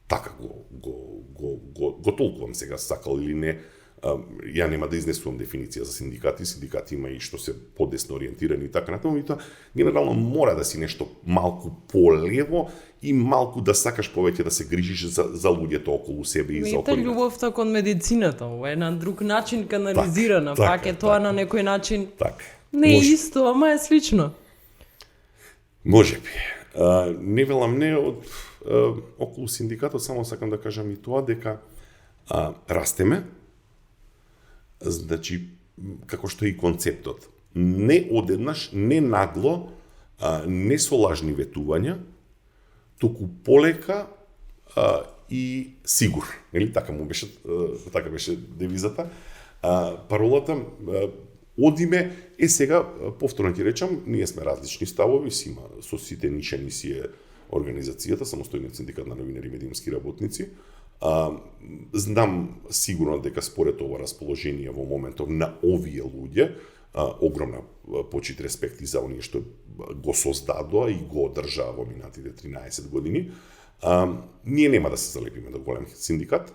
така го толкувам сега, сакал или не. Ја нема да изнесувам дефиниција за синдикати. Синдикати има и што се подесно ориентирани и така натаму, и тоа генерално мора да си нешто малку полево и малку да сакаш повеќе да се грижиш за луѓето околу себе и за околината. Љубовта кон медицината, ова е на друг начин канализирана, пак е тоа на некој начин. Так. Не е исто, ама е слично. Можеби. Не велам не од околу синдикатот, само сакам да кажам и тоа дека растеме. Значи, како што е и концептот. Не одеднаш, не нагло, не со лажни ветувања, туку полека и сигур. Нели така така беше девизата. Паролата одиме, сега повторно ќе речам, ние сме различни ставови, со сите нишани си е организацијата, самостојниот синдикат на новинари и медиумски работници. Знам сигурно дека според ова расположение во моментов на овие луѓе, огромна почит, респект и за оние што го создадоа и го одржаа во минатите 13 години, ние нема да се залепиме до голем синдикат,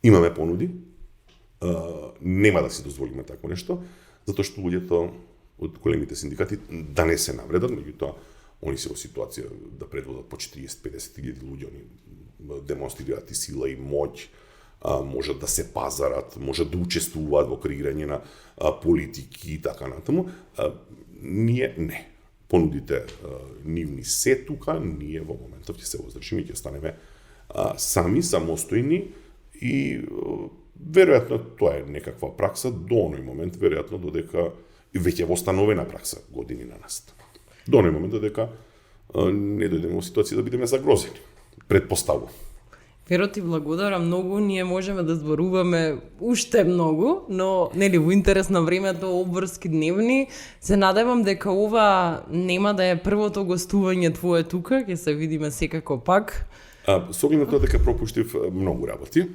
Имаме понуди, нема да си дозволиме такво нешто, затоа што луѓето од големите синдикати да не се навредат, меѓутоа они се во ситуација да предводат по 40-50 илјади луѓе, они демонстрираат и сила и моќ, можат да се пазарат, можат да учествуваат во креирање на политики и така натаму. Ние не. Понудите нивни се тука, ние во моментов ќе се воздржиме и ќе останеме сами, самостојни и веројатно тоа е некаква пракса до оној момент, веројатно додека веќе востановена пракса години на нас. До оној момент додека не дојдеме во ситуација да бидеме загрозени. Предпоставувам. Веро ти благодарам многу, ние можеме да зборуваме уште многу, но нели во интерес на времето обврски дневни, се надевам дека ова нема да е првото гостување твое тука, ќе се видиме секако пак. Со оглед на тоа дека пропуштив многу работи.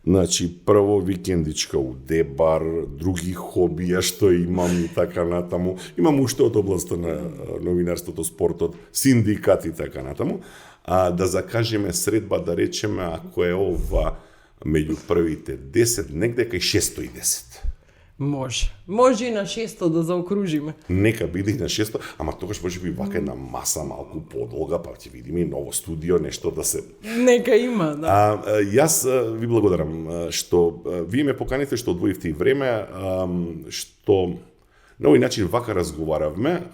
Значи, прво викендичка у Дебар, други хобија што имам и така натаму. Имам уште од областта на новинарството, спортот, синдикат и така натаму. Да закажеме средба, да речеме, ако е ова меѓу првите 10, негде кај 610. Може. Може и на 600 да заокружиме. Нека биде и на 600, ама тогаш може би вака една маса малку подолга, па ќе видиме и ново студио, нешто да се... Нека има, да. Јас ви благодарам што вие ме поканите, што одвоивте и време, што на овој начин вака разговаравме.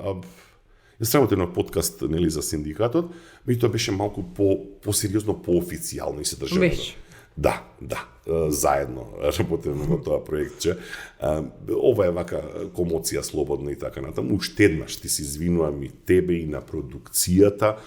Јас работев на подкаст, нели, за синдикатот, меѓутоа беше малку по-сериозно, по-официјално и се држаме. Беше. Да, заедно работевме во тоа проектче. Ова е вака комоција слободна и така натаму. Уште еднаш ти се извинувам и тебе и на продукцијата,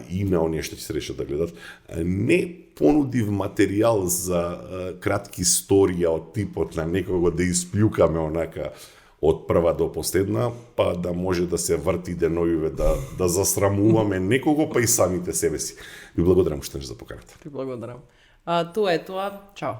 и на оние што ќе се решат да гледат. Не понудив материјал за кратки историја од типот на некого да испљукаме онака од прва до последна, па да може да се врти деновиве, да засрамуваме некого, па и самите себе си. Ви благодарам уште за поканата. Ти благодарам. Тоа е тоа. Чао.